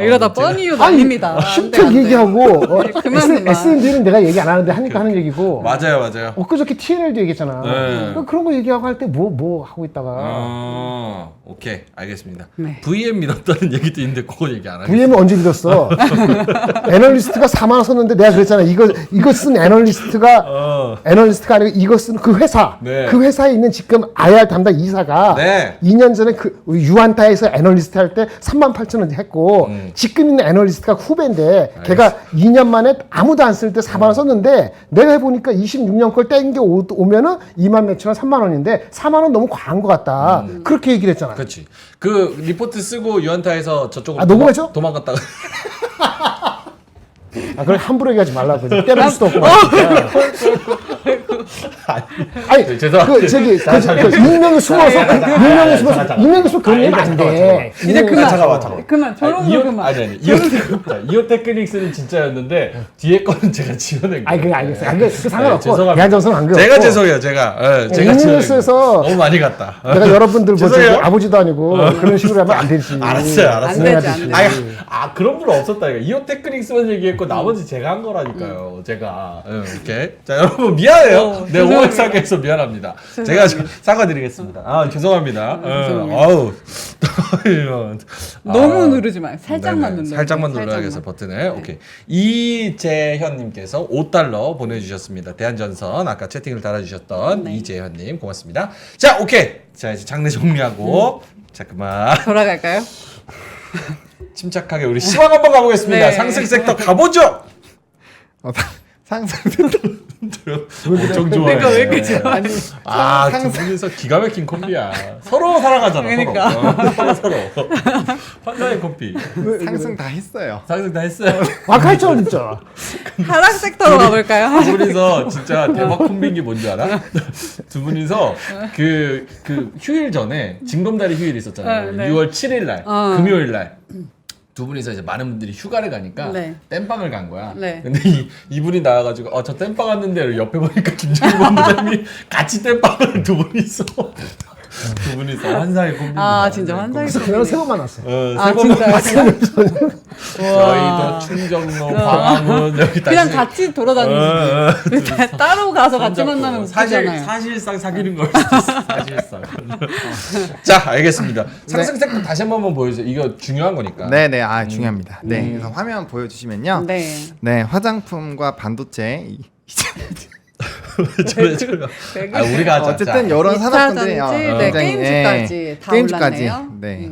이러다 뻔히유 아니 아닙니다. 심택 얘기하고 그만. S&D는 내가 얘기 안 하는데 하니까 하는 얘기고. 맞아요. 엊그저께 TNL도 얘기했잖아. 네. 그런 거 얘기하고 할 때 뭐 하고 있다가 오케이, 알겠습니다. 네. VM 밀었다는 얘기도 있는데 그거 얘기 안 하겠습니다. VM은 언제 믿었어? 애널리스트가 4만 원 썼는데 내가 그랬잖아. 이거 쓴 애널리스트가 아니고 이거 쓴 그 회사. 네. 그 회사에 있는 지금 IR 담당 이사가 네. 2년 전에 그 유한타에서 애널리스트 할 때 3만 8천 원 했고 지금 있는 애널리스트가 후배인데 걔가 2년 만에 아무도 안 쓸 때 4만 원 썼는데 내가 해보니까 26년 걸 땡겨 오면은 2만 몇천 원, 3만 원인데 4만 원 너무 과한 것 같다. 그렇게 얘기를 했잖아. 그렇지. 그 리포트 쓰고 유한타에서 저쪽으로 녹음했죠? 도망갔다가 그걸 함부로 얘기하지 말라고. 때릴 수도 없고. 아니, 죄송합니다. 익명에 숨어서, 익명에 숨어 그런 얘기 안 돼. 이제 그만. 잠깐만. 그만. 저런 거 그만. 아니. 이오 테크닉스는 진짜였는데 뒤에 거는 제가 지어낸 거예요. 아니, 그게 알겠어요. 그 상관없고. 죄송합니다. 대한전선은 안 그렇고. 제가 죄송해요. 제가 지어낸 익명에서 거예요. 너무 많이 갔다. 내가 여러분들 뭐 죄송해요. 저기 아버지도 아니고 그런 식으로 하면 안 되지. 알았어요. 안 되지, 안 되지. 그런 분 없었다. 이오 테크닉스만 얘기했고 나머지 제가 한 거라니까요. 제가. 이렇게. 자, 여러분 미안. 미안해요. 내 오해사게 해서 미안합니다. 제가 좀 사과드리겠습니다. 아 죄송합니다. 죄송합니다. 아우 너무 누르지 마요. 살짝만 네네, 눌러요. 살짝만 눌러야겠어 버튼을. 오케이. 이재현님께서 $5 보내주셨습니다. 대한전선 아까 채팅을 달아주셨던 네. 이재현님 고맙습니다. 자 오케이. 자 이제 장례 정리하고 자 그만 돌아갈까요? 침착하게 우리 시황 한번 가보겠습니다. 네. 상승 섹터 가보죠. 상승 엄청 좋아해. 그러니까 왜 이렇게 좋아하니? 두 분이서 기가 막힌 콤비야. 서로 사랑하잖아. 그러니까. 서로. 환상의 콤비. 상승 다 했어요. 상승 다 했어요. 아까 했잖아 진짜. 하락 섹터로 가볼까요? 두 분이서 진짜 대박 콤비인 게 뭔지 알아? 두 분이서 그 휴일 전에 징검다리 휴일 있었잖아요. 네. 6월 7일 날 금요일 날. 두 분이서 이제 많은 분들이 휴가를 가니까 네. 땜빵을 간 거야. 네. 근데 이분이 나와가지고 저 땜빵 왔는데 옆에 보니까 김정일 본부장님이 같이 땜빵을 두 분이서 환상의 콤비. 아 진짜 환상의 그래서 그날 세번만 왔어. 아 진짜요? 저희도 충정로, 광화문 여기 다시 그냥 같이 돌아다니지. 따로 가서 같이 만나면 웃기잖아요. 사실상 사귀는 걸 수도 있어. 사실상. 자, 알겠습니다. 상승 섹터 다시 한 번만 보여주세요. 이거 중요한 거니까. 네네 중요합니다. 네 그래서 화면 보여주시면요. 네. 네 화장품과 반도체 우리가 하자. 어쨌든 이런 산업군들이 네, 게임주까지 다 게임주까지. 올랐네요. 네.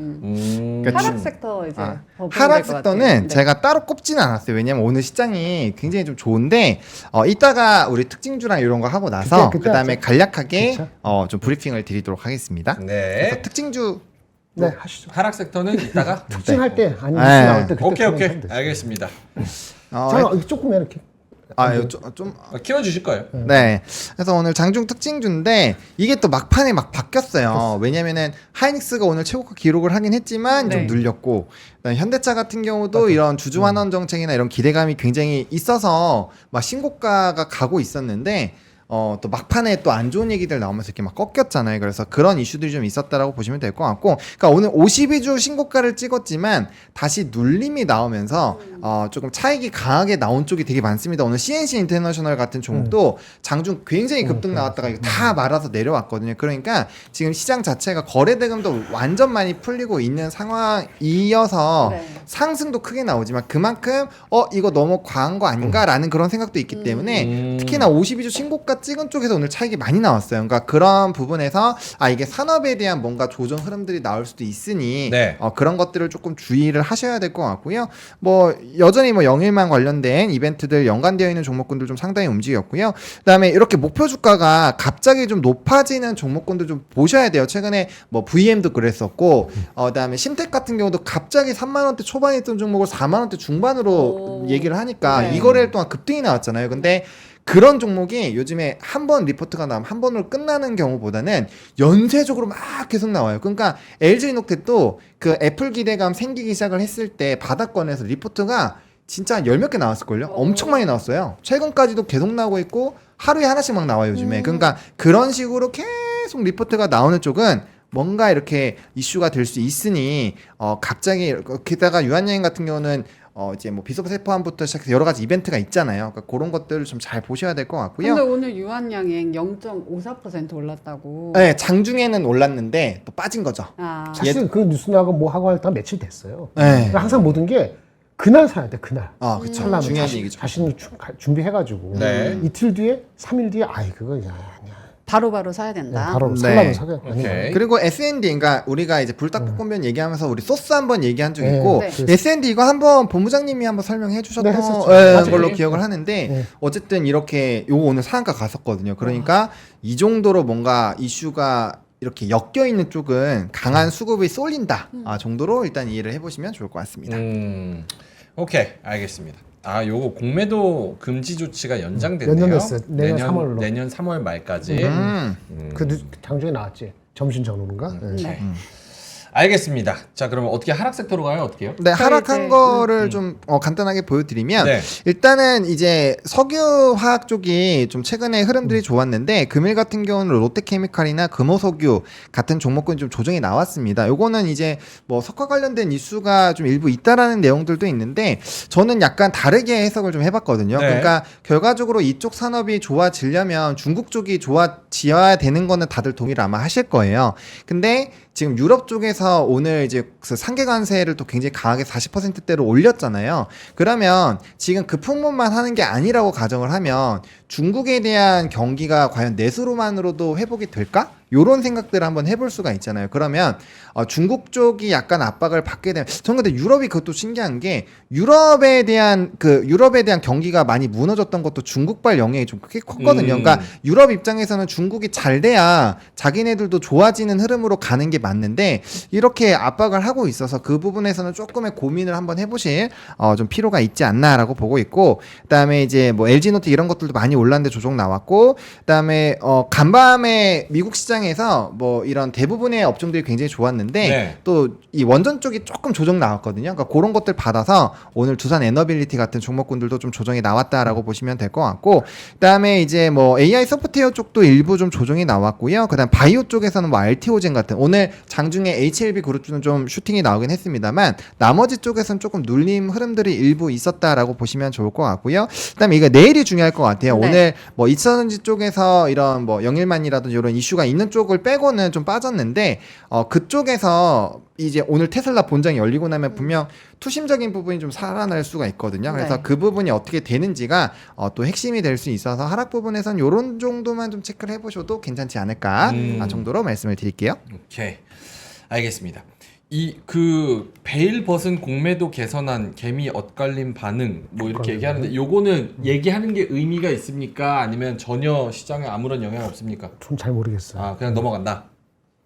하락 섹터 이제 더 하락 보면 될것 섹터는 같아요. 네. 제가 따로 꼽지는 않았어요. 왜냐면 오늘 시장이 굉장히 좀 좋은데 이따가 우리 특징주랑 이런 거 하고 나서 그때 그다음에 하죠. 간략하게 그쵸. 좀 브리핑을 드리도록 하겠습니다. 네. 그래서 특징주 네 하시죠. 하락 섹터는 이따가. 특징할 때 아니면 네. 뉴스 나올 때 그때 오케이. 하면 돼요. 알겠습니다. 잠깐 조금 이렇게. 좀 키워주실 거예요. 네. 그래서 오늘 장중 특징주인데 이게 또 막판에 막 바뀌었어요. 왜냐면은 하이닉스가 오늘 최고가 기록을 하긴 했지만 네. 좀 눌렸고 그다음에 현대차 같은 경우도 이런 주주 환원 정책이나 이런 기대감이 굉장히 있어서 막 신고가가 가고 있었는데 또 막판에 또 안 좋은 얘기들 나오면서 이렇게 막 꺾였잖아요. 그래서 그런 이슈들이 좀 있었다라고 보시면 될 것 같고, 그러니까 오늘 52주 신고가를 찍었지만 다시 눌림이 나오면서 조금 차익이 강하게 나온 쪽이 되게 많습니다. 오늘 CNC 인터내셔널 같은 종목도 장중 굉장히 급등 나왔다가 이거 다 말아서 내려왔거든요. 그러니까 지금 시장 자체가 거래 대금도 완전 많이 풀리고 있는 상황이어서 네. 상승도 크게 나오지만 그만큼 이거 너무 과한 거 아닌가라는 그런 생각도 있기 때문에 특히나 52주 신고가 찍은 쪽에서 오늘 차익이 많이 나왔어요. 그러니까 그런 부분에서 이게 산업에 대한 뭔가 조정 흐름들이 나올 수도 있으니 네. 그런 것들을 조금 주의를 하셔야 될 것 같고요. 뭐 여전히 뭐 영일만 관련된 이벤트들 연관되어 있는 종목군들 좀 상당히 움직였고요. 그다음에 이렇게 목표 주가가 갑자기 좀 높아지는 종목군들 좀 보셔야 돼요. 최근에 뭐 VM도 그랬었고 그다음에 심텍 같은 경우도 갑자기 3만 원대 초반에 있던 종목을 4만 원대 중반으로 얘기를 하니까 네. 2거래일 동안 급등이 나왔잖아요. 근데 그런 종목이 요즘에 한 번 리포트가 나오면 한 번으로 끝나는 경우보다는 연쇄적으로 막 계속 나와요. 그러니까 LG이노텍도 그 애플 기대감 생기기 시작을 했을 때 바닥권에서 리포트가 진짜 한 10몇 개 나왔을걸요? 엄청 많이 나왔어요. 최근까지도 계속 나오고 있고 하루에 하나씩 막 나와요, 요즘에. 그러니까 그런 식으로 계속 리포트가 나오는 쪽은 뭔가 이렇게 이슈가 될 수 있으니 갑자기 게다가 유한여행 같은 경우는 이제 뭐 비서부 세포함부터 시작해서 여러 가지 이벤트가 있잖아요. 그러니까 그런 것들을 좀 잘 보셔야 될 것 같고요. 근데 오늘 유한양행 0.54% 올랐다고. 네, 장중에는 올랐는데 또 빠진 거죠. 사실 그 뉴스 나고 뭐 하고 할 때 며칠 됐어요. 네. 그러니까 항상 모든 게 그날 사야 돼, 그날. 그쵸. 살라면 중요한 얘기죠. 자신이 준비해가지고 네. 이틀 뒤에, 3일 뒤에 그거 아니야. 바로바로 사야 된다. 바로 네. 살라면 사게. 오케이. 그리고 S&D, 그러니까 우리가 이제 불닭볶음면 얘기하면서 우리 소스 한번 얘기한 적 네. 있고 네. S&D 이거 한번 본부장님이 한번 설명해 주셨던 네, 했었죠. 맞아요. 걸로 기억을 하는데 네. 어쨌든 이렇게 요거 오늘 상한가 갔었거든요. 그러니까 이 정도로 뭔가 이슈가 이렇게 엮여 있는 쪽은 강한 수급이 쏠린다 정도로 일단 이해를 해보시면 좋을 것 같습니다. 오케이, 알겠습니다. 요거 공매도 금지 조치가 연장됐네요. 연장됐어요. 내년 3월로. 내년 3월 말까지. 그 장중에 나왔지. 점심 전후인가? 네. 오케이. 알겠습니다. 자, 그러면 어떻게 하락 섹터로 가요? 어떻게 해요? 네, 저희 하락한 이제, 거를 좀 간단하게 보여드리면 네. 일단은 이제 석유화학 쪽이 좀 최근에 흐름들이 좋았는데 금일 같은 경우는 롯데케미칼이나 금호석유 같은 종목군 좀 조정이 나왔습니다. 요거는 이제 뭐 석화 관련된 이슈가 좀 일부 있다라는 내용들도 있는데 저는 약간 다르게 해석을 좀 해봤거든요. 네. 그러니까 결과적으로 이쪽 산업이 좋아지려면 중국 쪽이 좋아지어야 되는 거는 다들 동의를 아마 하실 거예요. 근데 지금 유럽 쪽에서 오늘 이제 그 상계 관세를 또 굉장히 강하게 40%대로 올렸잖아요. 그러면 지금 그 품목만 하는 게 아니라고 가정을 하면 중국에 대한 경기가 과연 내수로만으로도 회복이 될까? 요런 생각들을 한번 해볼 수가 있잖아요. 그러면 중국 쪽이 약간 압박을 받게 되면 저는 근데 유럽이 그것도 신기한 게 유럽에 대한 경기가 많이 무너졌던 것도 중국발 영향이 좀 크게 컸거든요. 그러니까 유럽 입장에서는 중국이 잘 돼야 자기네들도 좋아지는 흐름으로 가는 게 맞는데 이렇게 압박을 하고 있어서 그 부분에서는 조금의 고민을 한번 해보실 좀 필요가 있지 않나라고 보고 있고, 그다음에 이제 뭐 LG노트 이런 것들도 많이 올랐는데 조정 나왔고, 그다음에 간밤에 미국 시장에서 뭐 이런 대부분의 업종들이 굉장히 좋았는데 네. 또 이 원전 쪽이 조금 조정 나왔거든요. 그러니까 그런 것들 받아서 오늘 두산 에너빌리티 같은 종목군들도 좀 조정이 나왔다라고 보시면 될 것 같고, 그다음에 이제 뭐 AI 소프트웨어 쪽도 일부 좀 조정이 나왔고요. 그다음 바이오 쪽에서는 뭐 RT오젠 같은 오늘 장중에 HLB 그룹주는 좀 슈팅이 나오긴 했습니다만 나머지 쪽에서는 조금 눌림 흐름들이 일부 있었다라고 보시면 좋을 것 같고요. 그다음에 이거 내일이 중요할 것 같아요. 네. 오늘 뭐 이차전지 쪽에서 이런 뭐 영일만이라든지 이런 이슈가 있는 쪽을 빼고는 좀 빠졌는데 그쪽에서 이제 오늘 테슬라 본장이 열리고 나면 분명 투심적인 부분이 좀 살아날 수가 있거든요. 그래서 네. 그 부분이 어떻게 되는지가 또 핵심이 될 수 있어서 하락 부분에선 요런 정도만 좀 체크를 해보셔도 괜찮지 않을까 정도로 말씀을 드릴게요. 오케이. 알겠습니다. 이 그 베일 벗은 공매도 개선안 개미 엇갈림 반응 뭐 이렇게 얘기하는데 요거는 얘기하는 게 의미가 있습니까? 아니면 전혀 시장에 아무런 영향 없습니까? 좀 잘 모르겠어요. 아, 그냥 넘어간다.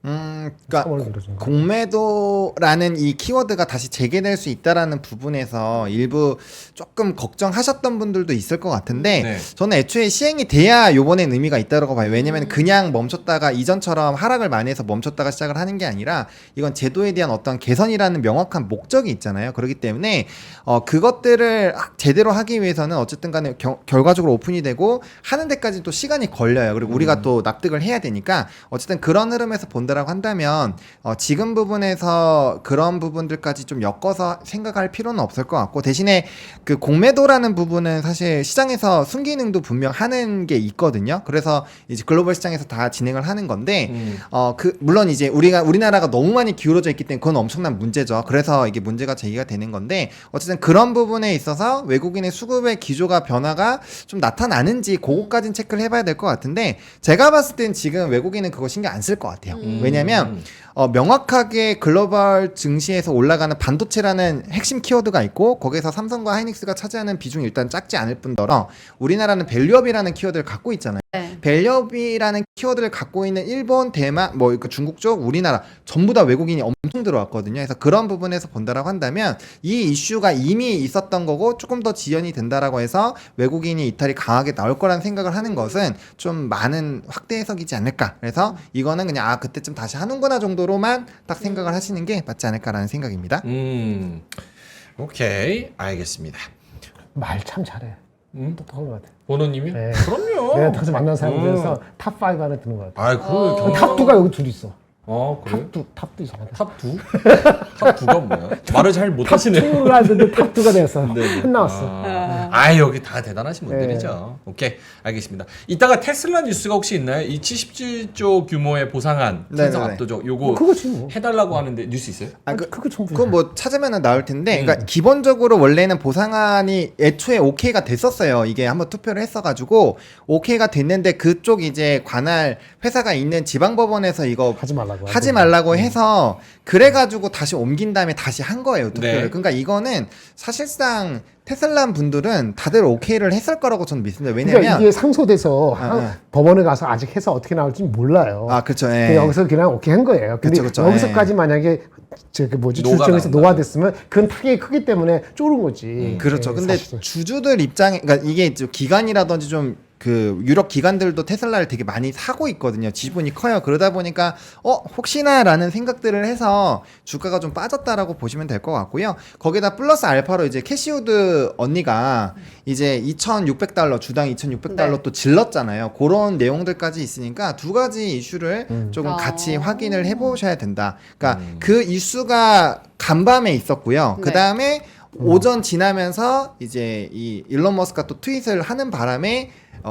그러니까 3월 들어서. 공매도라는 이 키워드가 다시 재개될 수 있다라는 부분에서 일부 조금 걱정하셨던 분들도 있을 것 같은데 네. 저는 애초에 시행이 돼야 요번엔 의미가 있다고 봐요. 왜냐면 그냥 멈췄다가 이전처럼 하락을 많이 해서 멈췄다가 시작을 하는 게 아니라 이건 제도에 대한 어떤 개선이라는 명확한 목적이 있잖아요. 그렇기 때문에 그것들을 제대로 하기 위해서는 어쨌든 간에 결과적으로 오픈이 되고 하는 데까지 또 시간이 걸려요. 그리고 우리가 또 납득을 해야 되니까 어쨌든 그런 흐름에서 본다라고 한다면 지금 부분에서 그런 부분들까지 좀 엮어서 생각할 필요는 없을 것 같고, 대신에 그 공매도라는 부분은 사실 시장에서 순기능도 분명 하는 게 있거든요. 그래서 이제 글로벌 시장에서 다 진행을 하는 건데 물론 이제 우리나라가 너무 많이 기울어져 있기 때문에 그건 엄청난 문제죠. 그래서 이게 문제가 제기가 되는 건데 어쨌든 그런 부분에 있어서 외국인의 수급의 기조가 변화가 좀 나타나는지 그거까지는 체크를 해봐야 될 것 같은데 제가 봤을 땐 지금 외국인은 그거 신경 안 쓸 것 같아요. 왜냐면 명확하게 글로벌 증시에서 올라가는 반도체라는 핵심 키워드가 있고 거기서 삼성과 하이닉스가 차지하는 비중이 일단 작지 않을 뿐더러 우리나라는 밸류업이라는 키워드를 갖고 있잖아요. 네. 밸류업이라는 키워드를 갖고 있는 일본, 대만, 뭐 중국 쪽, 우리나라 전부 다 외국인이 엄청 들어왔거든요. 그래서 그런 부분에서 본다라고 한다면 이 이슈가 이미 있었던 거고 조금 더 지연이 된다라고 해서 외국인이 이탈이 강하게 나올 거라는 생각을 하는 것은 좀 많은 확대 해석이지 않을까. 그래서 이거는 그냥 그때쯤 다시 하는구나 정도로만 딱 생각을 하시는 게 맞지 않을까라는 생각입니다. 오케이. 알겠습니다. 말 참 잘해. 똑똑한 것 같아. 번호님이? 네. 그럼요. 내가 다시 만난 사람 중에서 탑 5 안에 드는 것 같아. 아, 그 탑 2가 여기 둘 있어. 그래? 탑도 이상하다. 탑 2? 탑 2가 뭐야? 말을 잘 못하시네. 2가 됐는데 탑 2가 됐어. 네. 한 나왔어. 여기 다 대단하신 분들이죠. 오케이, 알겠습니다. 이따가 테슬라 뉴스가 혹시 있나요? 이 77조 규모의 보상안, 삼성 네네네. 압도적 요거 그거지 뭐. 해달라고 하는데 뉴스 있어요? 그거 전부. 그건 뭐 찾으면 나올 텐데, 그러니까 기본적으로 원래는 보상안이 애초에 오케이가 됐었어요. 이게 한번 투표를 했어가지고 오케이가 됐는데 그쪽 이제 관할 회사가 있는 지방법원에서 이거 하지 말라고 해서 그래가지고 다시 옮긴 다음에 다시 한 거예요, 투표를. 네. 그러니까 이거는 사실상 테슬라 분들은 다들 오케이를 했을 거라고 저는 믿습니다. 왜냐면 그러니까 이게 상소돼서 법원에 가서 아직 해서 어떻게 나올지 몰라요. 그렇죠. 근데 여기서 그냥 오케이 한 거예요. 근데 그쵸. 여기서까지 만약에 주주청에서 노화됐으면 그건 타격이 크기 때문에 쪼른 거지. 그렇죠. 예, 근데 사실은. 주주들 입장에, 그러니까 이게 기관이라든지 좀 그 유럽 기관들도 테슬라를 되게 많이 사고 있거든요. 지분이 커요. 그러다 보니까 혹시나라는 생각들을 해서 주가가 좀 빠졌다라고 보시면 될 것 같고요. 거기다 플러스 알파로 이제 캐시우드 언니가 이제 2,600달러 주당 2,600달러 네. 또 질렀잖아요. 그런 내용들까지 있으니까 두 가지 이슈를 조금 아. 같이 확인을 해보셔야 된다. 그러니까 그 이슈가 간밤에 있었고요. 네. 그 다음에 오전 지나면서 이제 이 일론 머스크가 또 트윗을 하는 바람에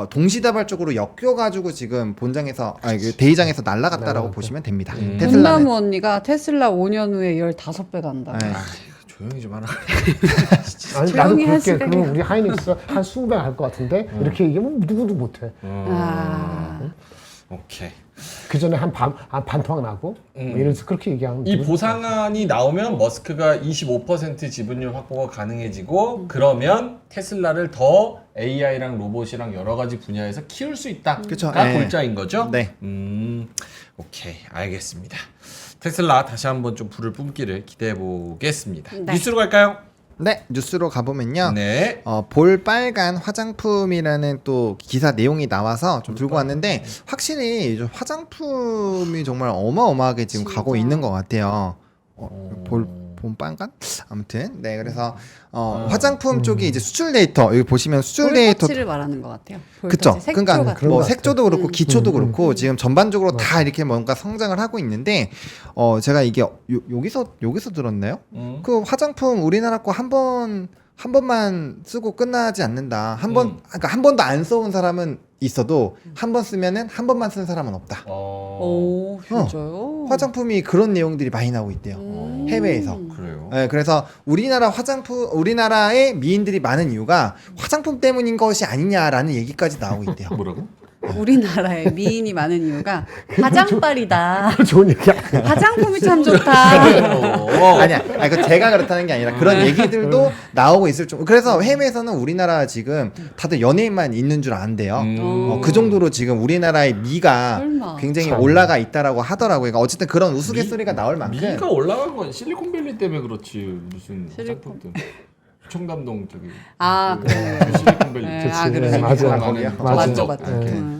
동시다발적으로 엮여가지고 지금 본장에서 그 대의장에서 날아갔다라고 날아갔다. 보시면 됩니다. 돈나무 테슬라는 언니가 테슬라 5년 후에 15배 간다. 네. 조용히 좀 하라. 아니, 나도 조용히 할 그렇게 시간이 그러면 우리 하이닉스 한 20배 갈 것 같은데 이렇게 얘기하면 누구도 못해. 아. 오케이. 그 전에 한 반토막 나고 뭐 이래서 그렇게 얘기하면 이 누구도 보상안이 나오면 머스크가 25% 지분율 확보가 가능해지고 그러면 테슬라를 더 AI랑 로봇이랑 여러 가지 분야에서 키울 수 있다가 그쵸. 네. 골자인 거죠? 네. 오케이, 알겠습니다. 테슬라 다시 한번 좀 불을 뿜기를 기대해 보겠습니다. 네. 뉴스로 갈까요? 네, 뉴스로 가보면요. 네. 볼빨간 화장품이라는 또 기사 내용이 나와서 좀 들고 왔는데 확실히 좀 화장품이 정말 어마어마하게 지금 가고 있는 것 같아요. 볼빨간? 아무튼 네, 그래서 화장품 쪽이 이제 수출 데이터 여기 보시면 수출 데이터 볼터치를 말하는 것 같아요. 그쵸. 볼터치, 색조 그러니까 같은 뭐 것 색조도 그렇고 기초도 그렇고 지금 전반적으로 다 이렇게 뭔가 성장을 하고 있는데 제가 이게 여기서 들었나요? 그 화장품 우리나라 거 한 번만 쓰고 끝나지 않는다. 그러니까 한 번도 안 써본 사람은 있어도 한 번 쓰면은 한 번만 쓴 사람은 없다. 오, 진짜요? 화장품이 그런 내용들이 많이 나오고 있대요. 해외에서. 그래요. 네, 그래서 우리나라에 미인들이 많은 이유가 화장품 때문인 것이 아니냐라는 얘기까지 나오고 있대요. 뭐라고? 우리나라에 미인이 많은 이유가 화장빨이다. 좋은 얘기야. 화장품이 참 좋다. 아니야, 그 제가 그렇다는 게 아니라 그런 얘기들도 나오고 있을 정. 그래서 해외에서는 우리나라 지금 다들 연예인만 있는 줄 안대요. 그 정도로 지금 우리나라의 미가 설마. 굉장히 참. 올라가 있다라고 하더라고요. 그러니까 어쨌든 그런 우스갯소리가 나올 만큼. 미가 올라간 건 실리콘밸리 때문에 그렇지 무슨 실리콘. 화장품 때문에. 청담동 저기 아, 그 그래. 실리콘밸리 네, 아, 그래. 맞아. 맞죠, 맞죠.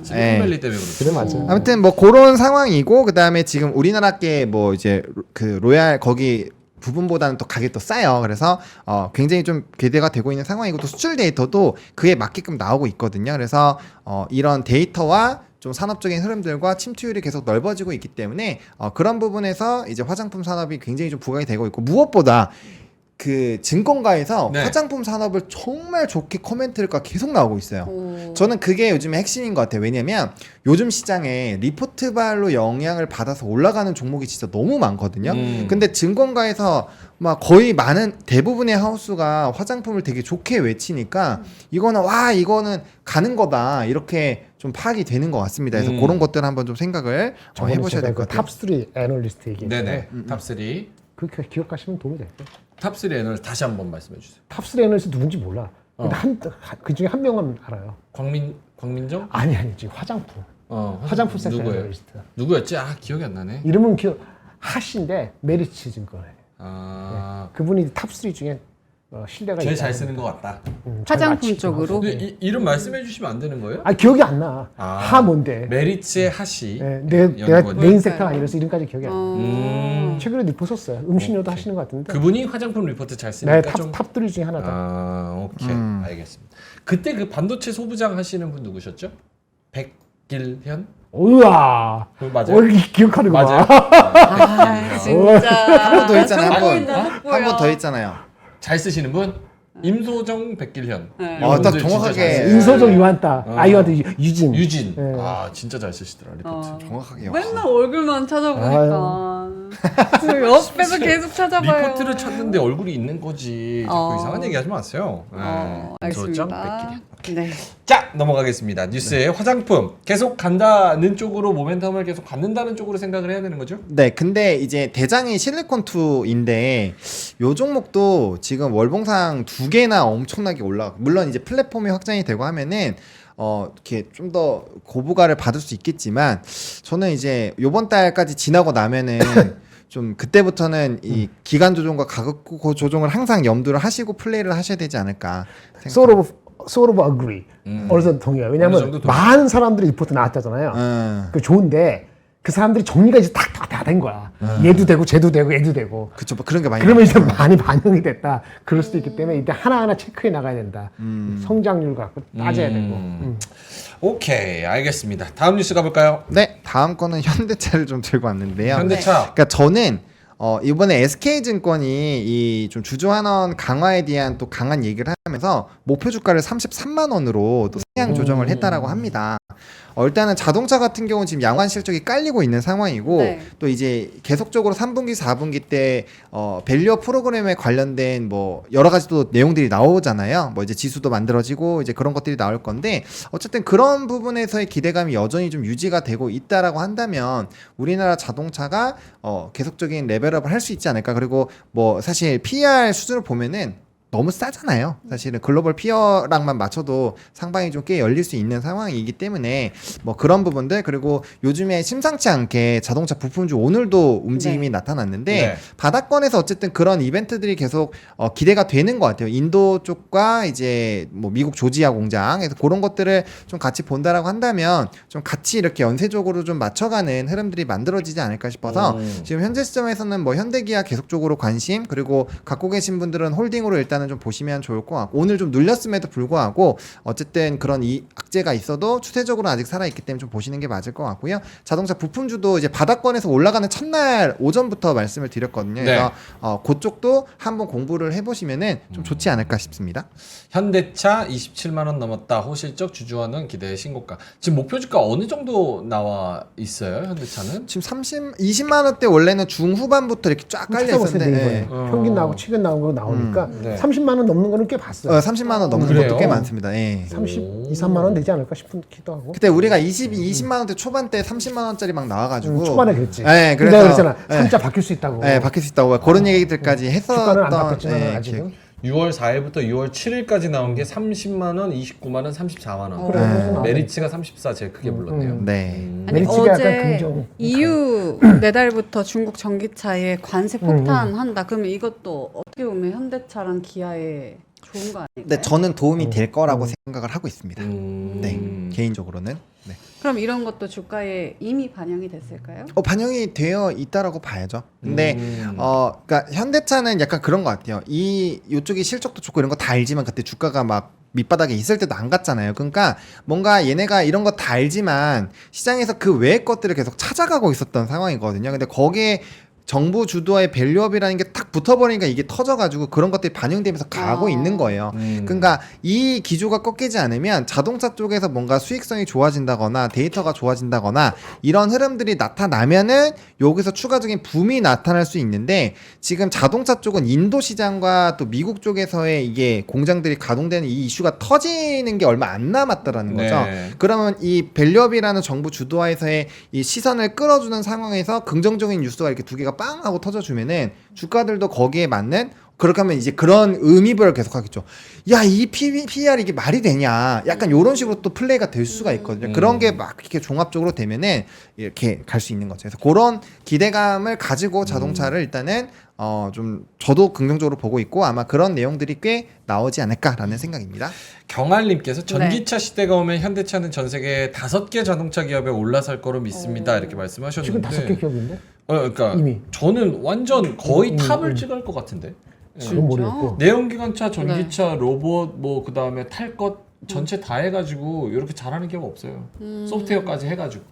실리콘밸리 때문에 그렇지. 그래 맞아. 아무튼 뭐 그런 상황이고 그다음에 지금 우리나라께 뭐 이제 그 로얄 거기 부분보다는 또 가격이 또 싸요. 그래서 굉장히 좀 기대가 되고 있는 상황이고 또 수출 데이터도 그에 맞게끔 나오고 있거든요. 그래서 이런 데이터와 좀 산업적인 흐름들과 침투율이 계속 넓어지고 있기 때문에 그런 부분에서 이제 화장품 산업이 굉장히 좀 부각이 되고 있고 무엇보다 그 증권가에서 네. 화장품 산업을 정말 좋게 코멘트가 계속 나오고 있어요. 오. 저는 그게 요즘에 핵심인 것 같아요. 왜냐면 요즘 시장에 리포트발로 영향을 받아서 올라가는 종목이 진짜 너무 많거든요. 근데 증권가에서 막 거의 많은 대부분의 하우스가 화장품을 되게 좋게 외치니까 이거는 가는 거다 이렇게 좀 파악이 되는 것 같습니다. 그래서 그런 것들 한번 좀 생각을 해보셔야 될 것 같아요. 탑3 애널리스트 얘기했잖아요. 네네. 탑3. 그렇게 기억하시면 도움이 될 거예요. 탑3 애널 다시 한번 말씀해 주세요. 탑3 애널리스트 누군지 몰라. 근데 그 중에 한 명은 알아요. 광민정? 아니 지금 화장품. 화장품 섹터 누구예요? 애널리스트. 누구였지? 기억이 안 나네. 이름은 하신데 메리츠 증권에. 아, 그분이 탑3 중에 신뢰가 제일 있다. 잘 쓰는 것 같다. 잘 화장품 맞히기도 쪽으로? 하고. 근데 이름 말씀해 주시면 안 되는 거예요? 기억이 안 나. 하 뭔데? 메리츠의 하시. 내가 연구원. 메인 섹터가 아니라서 이름까지 기억이 안 나. 음. 최근에 보셨어요. 음식료도 하시는 것 같은데. 그분이 화장품 리포트 잘 네, 쓰니까 좀. 탑3 중에 하나다. 오케이. 알겠습니다. 그때 그 반도체 소부장 하시는 분 누구셨죠? 백길현? 우와. 그거 맞아요? 기억하는구나. 맞아요. 아, 진짜. 한 번 더 했잖아요. 속보인다, 한 속보여. 번 더 했잖아요. 잘 쓰시는 분? 임소정, 백길현. 네. 이분들 딱 진짜 정확하게. 잘 쓰세요. 인소정 유한따. 유한따 유진. 유진. 네. 진짜 잘 쓰시더라 리포트. 정확하게. 맨날 얼굴만 찾아보니까. 그 옆에서 계속 찾아봐요. 리포트를 찾는데 얼굴이 있는 거지. 자꾸 이상한 얘기 하지 마세요. 임소정, 알겠습니다. 백길현. 네. 자 넘어가겠습니다. 뉴스에 화장품 계속 간다는 쪽으로 모멘텀을 계속 갖는다는 쪽으로 생각을 해야 되는 거죠? 네, 근데 이제 대장이 실리콘2인데 요 종목도 지금 월봉상 2개나 엄청나게 올라가고 물론 이제 플랫폼이 확장이 되고 하면은 이렇게 좀 더 고부가를 받을 수 있겠지만 저는 이제 요번 달까지 지나고 나면은 좀 그때부터는 이 기간 조정과 가격 조정을 항상 염두를 하시고 플레이를 하셔야 되지 않을까 생각합니다. sort of agree. 어느 정도 동의해요. 어느 왜냐하면 정도 동의. 많은 사람들이 리포트 나왔다잖아요. 그 좋은데 그 사람들이 정리가 이제 다 된 거야. 얘도 되고 쟤도 되고 얘도 되고. 그쵸, 뭐 그런 게 많이. 그러면 이제 많이 반영이 됐다. 그럴 수도 있기 때문에 이때 하나하나 체크해 나가야 된다. 성장률 갖고 따져야 되고. 오케이, 알겠습니다. 다음 뉴스 가볼까요? 네, 다음 거는 현대차를 좀 들고 왔는데요. 현대차. 그러니까 저는 이번에 SK증권이 이 좀 주주환원 강화에 대한 또 강한 얘기를 하면서 목표 주가를 33만 원으로 또 상향 조정을 했다라고 합니다. 일단은 자동차 같은 경우는 지금 양호한 실적이 깔리고 있는 상황이고 네. 또 이제 계속적으로 3분기, 4분기 때 밸류업 프로그램에 관련된 뭐 여러 가지 또 내용들이 나오잖아요. 뭐 이제 지수도 만들어지고 이제 그런 것들이 나올 건데 어쨌든 그런 부분에서의 기대감이 여전히 좀 유지가 되고 있다라고 한다면 우리나라 자동차가 계속적인 레벨업을 할 수 있지 않을까. 그리고 뭐 사실 PER 수준을 보면은 너무 싸잖아요. 사실은 글로벌 피어랑만 맞춰도 상방이 좀 꽤 열릴 수 있는 상황이기 때문에 뭐 그런 부분들 그리고 요즘에 심상치 않게 자동차 부품주 오늘도 움직임이 네. 나타났는데 네. 바닥권에서 어쨌든 그런 이벤트들이 계속 기대가 되는 것 같아요. 인도 쪽과 이제 뭐 미국 조지아 공장에서 그런 것들을 좀 같이 본다라고 한다면 좀 같이 이렇게 연쇄적으로 좀 맞춰가는 흐름들이 만들어지지 않을까 싶어서 지금 현재 시점에서는 뭐 현대기아 계속적으로 관심 그리고 갖고 계신 분들은 홀딩으로 일단은 좀 보시면 좋을 것 같고 오늘 좀 눌렸음에도 불구하고 어쨌든 그런 이 악재가 있어도 추세적으로 아직 살아있기 때문에 좀 보시는 게 맞을 것 같고요. 자동차 부품주도 이제 바닥권에서 올라가는 첫날 오전부터 말씀을 드렸거든요. 그래서 그쪽도 한번 공부를 해보시면은 좀 좋지 않을까 싶습니다. 현대차 27만 원 넘었다. 호실적 주주환원 기대 신고가. 지금 목표 주가 어느 정도 나와 있어요? 현대차는? 지금 20만 원대 원래는 중후반부터 이렇게 쫙 깔려 있었는데 네. 평균 나오고 최근 나온 거 나오니까 네. 30만 원 넘는 거는 꽤 봤어요. 30만 원 넘는 그래요? 것도 꽤 많습니다. 예. 32, 3만 원 되지 않을까 싶기도 하고. 그때 우리가 20만 원대 초반대 30만 원짜리 막 나와가지고 초반에 그랬지. 네, 근데 그래서 내가 그랬잖아. 네. 삼자 바뀔 수 있다고. 네, 바뀔 수 있다고 그런 얘기들까지 주가는 안 했었던 바뀌었지만 예, 아직은. 6월 4일부터 6월 7일까지 나온 게 30만 원, 29만 원, 34만 원. 그래, 그래서 나왔네. 메리츠가 34 제일 크게 불렀네요. 네. 아니 메리츠가 약간 어제 긍정. EU 내달부터 중국 전기차에 관세 폭탄한다. 그러면 이것도 어떻게 보면 현대차랑 기아에 좋은 거 아닐까요? 근데 저는 도움이 될 거라고 생각을 하고 있습니다. 음. 네, 개인적으로는. 네. 그럼 이런 것도 주가에 이미 반영이 됐을까요? 반영이 되어 있다라고 봐야죠. 근데 그러니까 현대차는 약간 그런 것 같아요. 이쪽이 실적도 좋고 이런 거 다 알지만 그때 주가가 막 밑바닥에 있을 때도 안 갔잖아요. 그러니까 뭔가 얘네가 이런 거 다 알지만 시장에서 그 외의 것들을 계속 찾아가고 있었던 상황이거든요. 근데 거기에 정부 주도의 밸류업이라는 게 탁 붙어버리니까 이게 터져가지고 그런 것들이 반영되면서 가고 있는 거예요. 그러니까 이 기조가 꺾이지 않으면 자동차 쪽에서 뭔가 수익성이 좋아진다거나 데이터가 좋아진다거나 이런 흐름들이 나타나면은 여기서 추가적인 붐이 나타날 수 있는데 지금 자동차 쪽은 인도 시장과 또 미국 쪽에서의 이게 공장들이 가동되는 이 이슈가 터지는 게 얼마 안 남았다라는 거죠. 네. 그러면 이 밸류업이라는 정부 주도하에서의 이 시선을 끌어주는 상황에서 긍정적인 뉴스가 이렇게 두 개가 빵 하고 터져주면은 주가들도 거기에 맞는 그렇게 하면 이제 그런 의미별을 계속 하겠죠. 야, 이 PER 이게 말이 되냐? 약간 이런 식으로 또 플레이가 될 수가 있거든요. 그런 게 막 이렇게 종합적으로 되면은 이렇게 갈 수 있는 거죠. 그래서 그런 기대감을 가지고 자동차를 일단은 좀 저도 긍정적으로 보고 있고 아마 그런 내용들이 꽤 나오지 않을까라는 생각입니다. 경알님께서 전기차 시대가 오면 현대차는 전 세계 5개 자동차 기업에 올라설 거로 믿습니다. 이렇게 말씀하셨는데. 지금 5개 기업인데? 그러니까 이미. 저는 완전 거의 탑을 찍을 것 같은데. 지금 모르겠고. 내연기관차, 전기차, 로봇, 뭐 그 다음에 탈 것 전체 다 해가지고 이렇게 잘하는 기업 없어요. 소프트웨어까지 해가지고.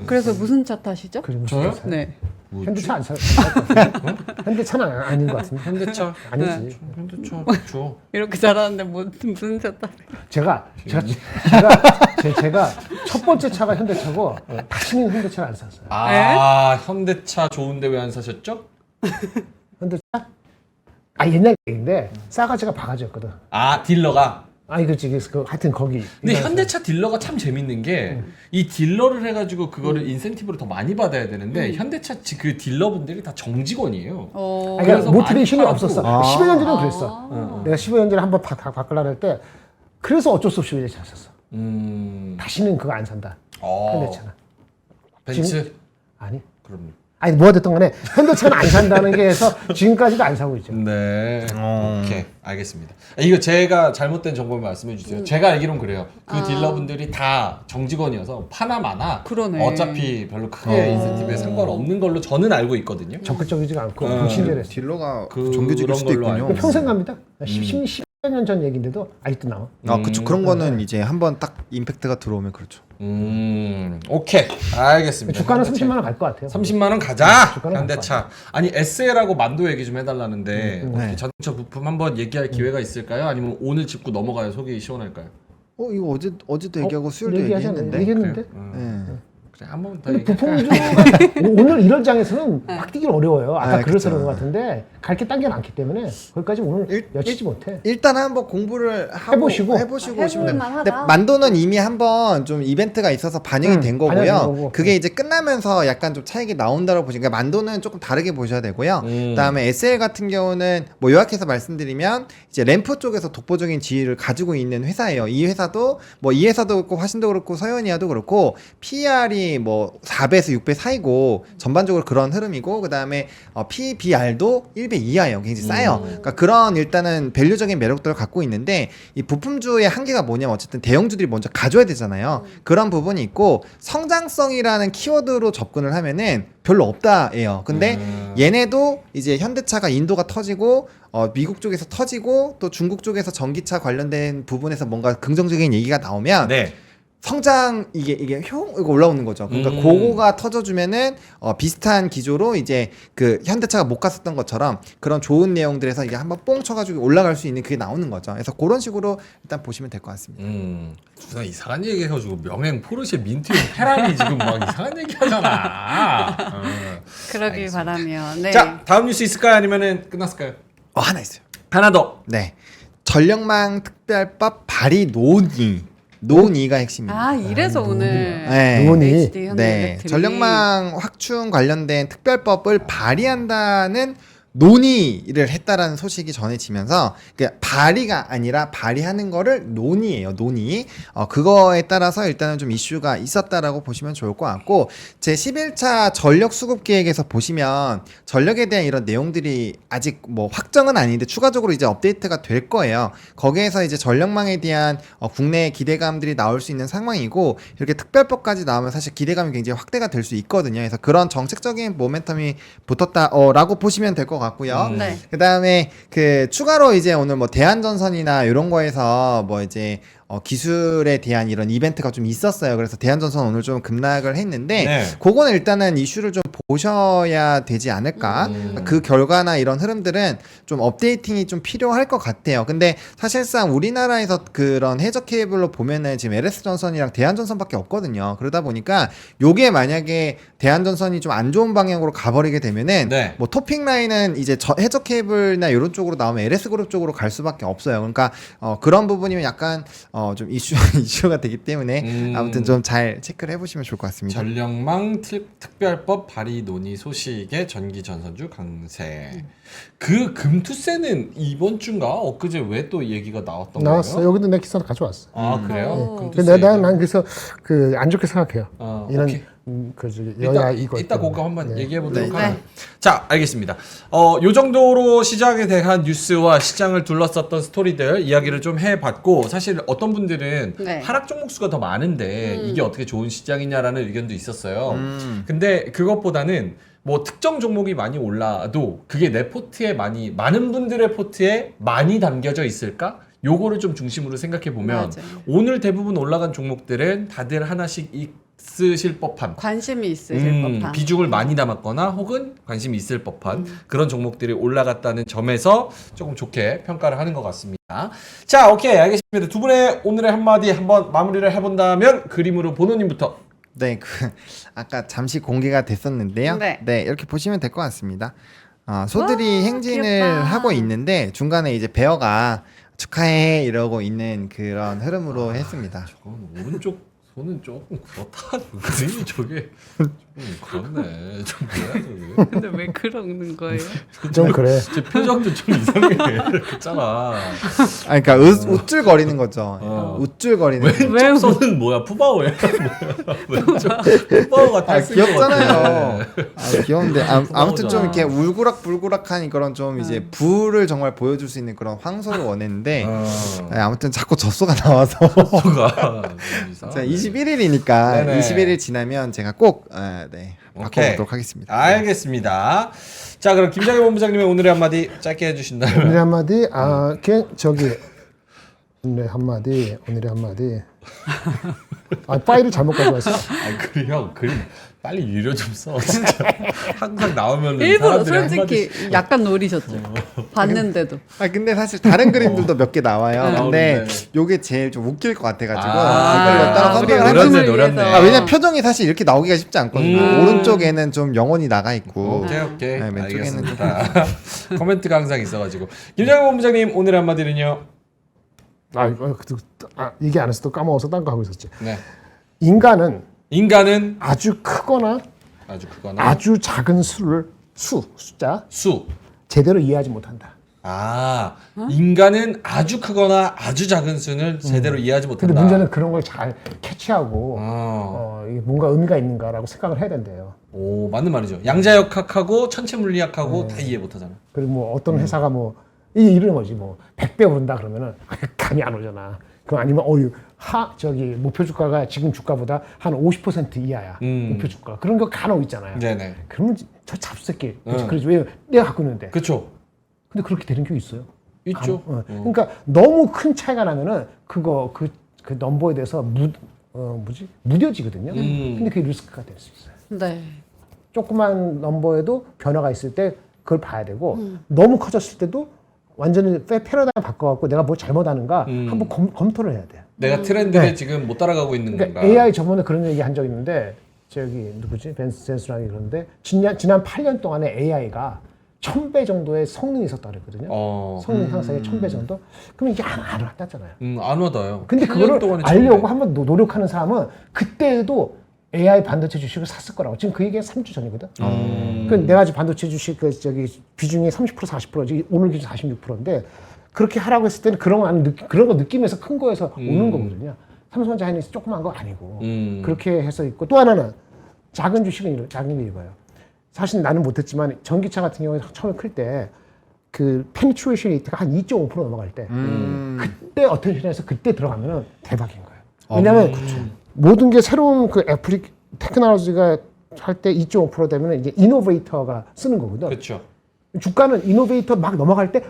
그래서 무슨 차 타시죠? 그래, 무슨 저요? 차 사요? 네. 현대차 안 살 것 같은데? 현대차는 아닌 것 같은데. 현대차. 아니지. 현대차 좋죠. 이렇게 잘하는데 무슨 차 타세요? 제가 첫 번째 차가 현대차고 다시는 현대차를 안 샀어요. 현대차 좋은데 왜 안 사셨죠? 현대차? 옛날 얘기인데 싸가지가 바가지였거든. 딜러가. 그렇지. 그래서 하여튼 거기. 근데 현대차 딜러가 참 재밌는 게 이 딜러를 해가지고 그거를 인센티브를 더 많이 받아야 되는데 현대차 그 딜러분들이 다 정직원이에요. 그러니까 그래서 모티베이션이 많이 없었어. 팔았고. 10여 년 전에 그랬어. 내가 10여 년 전에 한번 바꾸려고 할 때 그래서 어쩔 수 없이 현대차 샀어. 다시는 그거 안 산다. 현대차는. 벤츠? 아니. 그럼요. 아니 뭐가 됐든 간에 현대차는 안 산다는 게 해서 지금까지도 안 사고 있죠. 네. 오케이. 알겠습니다. 이거 제가 잘못된 정보를 말씀해 주세요. 제가 알기론 그래요. 그 딜러분들이 다 정직원이어서 파나마나 그러네. 어차피 별로 크게 인센티브에 상관없는 걸로 저는 알고 있거든요. 적극적이지가 않고 불친절해서 딜러가 그런 정규직일 수도 걸로 알고 있군요. 평생 갑니다. 10년 전 얘기인데도 아직도 나와. 그쵸. 그런 거는 이제 한번 딱 임팩트가 들어오면 그렇죠. 오케이. 알겠습니다. 주가는 현대차. 30만 원 갈 것 같아요. 30만 원 가자. 주가는 현대차. 아니 SL하고 만도 얘기 좀 해달라는데 네. 어떻게 자동차 부품 한번 얘기할 기회가 있을까요? 아니면 오늘 짚고 넘어가요? 속이 시원할까요? 이거 어제도 얘기하고 수요일도 얘기하잖아요. 얘기했는데. 얘기했는데. 네. 그래 한 번 더 근데 얘기할까요? 부품 오늘 이런 장에서는 막 뛰기 어려워요. 아까 네, 그래서 그쵸. 그런 것 같은데 갈 게 딴 게 많기 때문에 거기까지 오늘 여치지 못해. 일단 한번 공부를 하고 해보시고. 오시면 돼요. 해볼만 근데 하다. 만도는 이미 한번 좀 이벤트가 있어서 반영이 된 반영이 된 거고요. 거고. 그게 이제 끝나면서 약간 좀 차익이 나온다고 보시니까 만도는 조금 다르게 보셔야 되고요. 음. 그다음에 SL 같은 경우는 뭐 요약해서 말씀드리면 이제 램프 쪽에서 독보적인 지위를 가지고 있는 회사예요. 이 회사도 그렇고 화신도 그렇고 서현이아도 그렇고 PER이 뭐 4배에서 6배 사이고 전반적으로 그런 흐름이고 그다음에 PBR도 1배 이하예요. 굉장히 싸요. 그러니까 그런 일단은 밸류적인 매력들을 갖고 있는데 이 부품주의 한계가 뭐냐면 어쨌든 대형주들이 먼저 가져야 되잖아요. 그런 부분이 있고 성장성이라는 키워드로 접근을 하면은 별로 없다예요. 근데 얘네도 이제 현대차가 인도가 터지고 미국 쪽에서 터지고 또 중국 쪽에서 전기차 관련된 부분에서 뭔가 긍정적인 얘기가 나오면 네. 성장 이게 이거 올라오는 거죠. 그러니까 그거가 터져주면은 비슷한 기조로 이제 그 현대차가 못 갔었던 것처럼 그런 좋은 내용들에서 이게 한번 뽕 쳐가지고 올라갈 수 있는 그게 나오는 거죠. 그래서 그런 식으로 일단 보시면 될 것 같습니다. 주사 이상한 얘기 해가지고 명행 포르쉐 민트용 페라리 지금 막 이상한 얘기 하잖아. 그러길 알겠습니다. 바라며. 네. 자 다음 뉴스 있을까요? 아니면은 끝났을까요? 하나 있어요. 하나 더. 네, 전력망 특별법 발의 논의가 핵심입니다. 아 이래서 오늘 네. 논의. HD 현대 네, 일렉트릭. 전력망 확충 관련된 특별법을 발의한다는 논의를 했다라는 소식이 전해지면서 발의가 아니라 발의하는 거를 논의예요. 논의. 그거에 따라서 일단은 좀 이슈가 있었다라고 보시면 좋을 것 같고 제 11차 전력 수급 계획에서 보시면 전력에 대한 이런 내용들이 아직 뭐 확정은 아닌데 추가적으로 이제 업데이트가 될 거예요. 거기에서 이제 전력망에 대한 국내 기대감들이 나올 수 있는 상황이고 이렇게 특별법까지 나오면 사실 기대감이 굉장히 확대가 될 수 있거든요. 그래서 그런 정책적인 모멘텀이 붙었다라고 보시면 될 것 같고요. 네. 그다음에 그 추가로 이제 오늘 뭐 대한전선이나 이런 거에서 뭐 이제 기술에 대한 이런 이벤트가 좀 있었어요. 그래서 대한전선 오늘 좀 급락을 했는데 네. 그거는 일단은 이슈를 좀 보셔야 되지 않을까. 그 결과나 이런 흐름들은 좀 업데이팅이 좀 필요할 것 같아요. 근데 사실상 우리나라에서 그런 해저 케이블로 보면은 지금 LS전선이랑 대한전선밖에 없거든요. 그러다 보니까 요게 만약에 대한전선이 좀 안 좋은 방향으로 가버리게 되면은 네. 뭐 토핑 라인은 이제 해저 케이블이나 이런 쪽으로 나오면 LS그룹 쪽으로 갈 수밖에 없어요. 그러니까 그런 부분이면 약간 좀 이슈가 되기 때문에 아무튼 좀 잘 체크를 해보시면 좋을 것 같습니다. 전력망 특별법 발의 논의 소식에 전기 전선주 강세. 그 금투세는 이번 주인가 엊그제 왜 또 얘기가 나왔던 나왔어. 거예요? 여기도 내 기사로 가져왔어. 아 그래요? 오. 금투세. 난 그래서 그 안 좋게 생각해요. 이런 오케이. 그 저기 여야 이거 이따 때문에. 그거 한번 네. 얘기해 보도록 네. 하죠. 자, 알겠습니다. 요 정도로 시장에 대한 뉴스와 시장을 둘러쌌던 스토리들 이야기를 좀 해봤고 사실 어떤 분들은 네. 하락 종목 수가 더 많은데 이게 어떻게 좋은 시장이냐라는 의견도 있었어요. 음. 근데 그것보다는 뭐 특정 종목이 많이 올라도 그게 내 포트에 많은 분들의 포트에 많이 담겨져 있을까? 요거를 좀 중심으로 생각해 보면 맞아요. 오늘 대부분 올라간 종목들은 다들 하나씩 있으실 법한 관심이 있으실 법한. 비중을 많이 담았거나 혹은 관심이 있을 법한 그런 종목들이 올라갔다는 점에서 조금 좋게 평가를 하는 것 같습니다. 자, 오케이, 알겠습니다. 두 분의 오늘의 한마디 한번 마무리를 해본다면 그림으로 보노님부터. 네, 아까 잠시 공개가 됐었는데요. 네. 이렇게 보시면 될 것 같습니다. 소들이 와, 행진을 귀엽다. 하고 있는데 중간에 이제 베어가 축하해 이러고 있는 그런 흐름으로 했습니다. 저건 오른쪽 저는 조금 그렇다. 그림이 저게 좀 그렇네. 좀 뭐야 저게. 근데 왜 그러는 거예요? 좀 그래. 제 표정도 좀 이상해. 있잖아. 아니 그러니까 우쭐거리는 거죠. 우쭐거리는. 왼쪽 손은 뭐야? 푸바오야? 뭐야? 푸바오가 아, 탈수 귀엽잖아요. 아, 귀여운데 아무튼 좀 맞아. 이렇게 울그락불그락한 그런 좀 이제 부를 정말 보여줄 수 있는 그런 황소를 원했는데 네, 아무튼 자꾸 젖소가 나와서 가 자, 21일이니까 네네. 21일 지나면 제가 꼭 네, 오케이. 바꿔보도록 하겠습니다. 알겠습니다. 자, 그럼 김장희 본부장님의 오늘의 한마디 짧게 해주신다면. 오늘의 한마디 오늘의 한마디 파일을 잘못 가져왔어. 형 그림 빨리 유료 좀 써. 진짜 항상 나오면 일부러 사람들이 솔직히 한마디씩. 약간 노리셨죠. 봤는데도. 아 근데 사실 다른 그림들도 몇 개 나와요. 근데 나오는데. 요게 제일 좀 웃길 것 같아가지고 아, 이걸 여기다가 선택을 우리 했는데 웃음을 노렸네. 위해서. 아, 왜냐면 표정이 사실 이렇게 나오기가 쉽지 않거든요. 음. 오른쪽에는 좀 영혼이 나가 있고 오케이. 네, 왼쪽에는 알겠습니다. 코멘트가 항상 있어가지고 김장희 본부장님 오늘의 한마디는요. 얘기 안 해서 또 까먹어서 딴 거 하고 있었지. 네. 인간은 인간은 아주 크거나 아주 그거는 아주 작은 숫자 수. 제대로 이해하지 못한다. 아, 인간은 아주 크거나 아주 작은 수는 제대로 이해하지 못한다. 근데 문제는 그런 걸 잘 캐치하고 아, 이게 뭔가 의미가 있는가라고 생각을 해야 된대요. 오 맞는 말이죠. 양자역학하고 천체 물리학하고 다 이해 못하잖아. 그리고 뭐 어떤 회사가 뭐 이게 이런 거지 뭐 100배 오른다 그러면은 감이 안 오잖아. 그럼 아니면 목표 주가가 지금 주가보다 한 50% 이하야. 목표 주가. 그런 거 간혹 있잖아요. 네네. 그러면 저 잡새끼. 그러지 왜 내가 갖고 있는데. 그렇죠. 근데 그렇게 되는 게 있어요. 있죠. 그러니까 너무 큰 차이가 나면은 그 넘버에 대해서 무뎌지거든요. 근데 그게 리스크가 될 수 있어요. 네. 조그만 넘버에도 변화가 있을 때 그걸 봐야 되고 너무 커졌을 때도 완전히 패러다임 바꿔갖고 내가 뭐 잘못하는가 한번 검토를 해야 돼요. 내가 트렌드에 지금 못 따라가고 있는 그러니까 건가? AI 저번에 그런 얘기 한 적 있는데 저기 누구지? 벤스랑이 그러는데 지난 8년 동안에 AI가 1000배 정도의 성능이 있었다 그랬거든요. 성능 향상이 1000배 정도? 그럼 이게 안 왔다잖아요. 안 와닿아요. 근데 8년 그거를 동안에 알려고 처음에. 한번 노력하는 사람은 그때도 AI 반도체 주식을 샀을 거라고. 지금 그 얘기가 3주 전이거든. 그 내가 지금 반도체 주식 비중이 30% 40%지 오늘 기준 46%인데 그렇게 하라고 했을 때는 그런 거 느끼면서 큰 거에서 오는 거거든요. 삼성전자 하이닉스 조그만 거 아니고 그렇게 해서 있고 또 하나는 작은 주식은 작은 게 이거예요. 사실 나는 못했지만 전기차 같은 경우에 처음에 클 때 그 페니트레이션 레이트가 한 2.5% 넘어갈 때 그때 어텐션에서 그때 들어가면은 대박인 거예요. 왜냐하면 모든 게 새로운 그 테크놀로지가 할 때 2.5% 되면 이제 이노베이터가 쓰는 거거든. 그렇죠. 주가는 이노베이터 막 넘어갈 때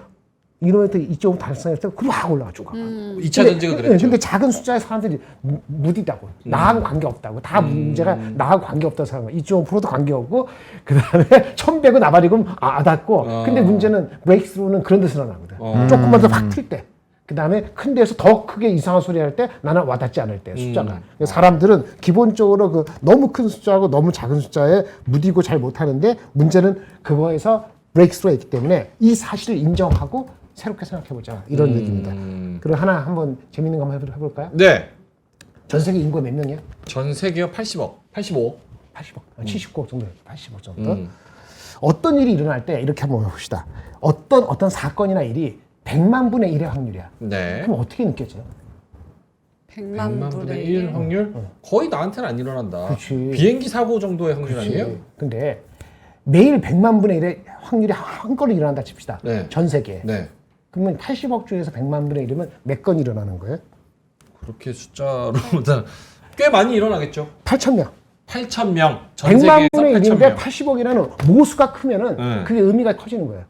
이노베이터 2.5 달성할 때 그럼 확 올라가 주가. 2차 전지가 그랬죠. 근데 작은 숫자의 사람들이 무디다고 나하고 관계 없다고 다 문제가 나하고 관계 없다고 생각하고 2.5%도 관계 없고 그 다음에 1100은 아바리금 아닿고 근데 문제는 브레이크스루는 그런 데서 일어나거든. 조금만 더 확 틀 때. 그 다음에 큰 데서 더 크게 이상한 소리 할 때 나는 와닿지 않을 때 숫자가. 사람들은 기본적으로 그 너무 큰 숫자하고 너무 작은 숫자에 무디고 잘 못하는데 문제는 그거에서 브레이크스루가 있기 때문에 이 사실을 인정하고 새롭게 생각해보자 이런 얘기입니다. 그럼 한번 재밌는 거 한번 해볼까요? 네. 전 세계 인구가 몇 명이야? 전 세계요 80억, 85억. 80억, 79억 정도, 80억 정도. 어떤 일이 일어날 때 이렇게 한번 해봅시다. 어떤 사건이나 일이 100만 분의 1의 확률이야. 네. 그럼 어떻게 느껴져요? 100만 분의 1 확률? 거의 나한테는 안 일어난다. 그치. 비행기 사고 정도의 확률 아니에요? 근데 매일 100만 분의 1의 확률이 한 건이 일어난다 칩시다. 네. 전 세계에. 네. 그러면 80억 중에서 100만 분의 1이면 몇 건 일어나는 거예요? 그렇게 숫자로보다 꽤 많이 일어나겠죠. 8,000명. 8,000명. 전 100만 세계에서 분의 1인데 8,000명. 80억이라는 모수가 크면은 네. 그게 의미가 커지는 거예요.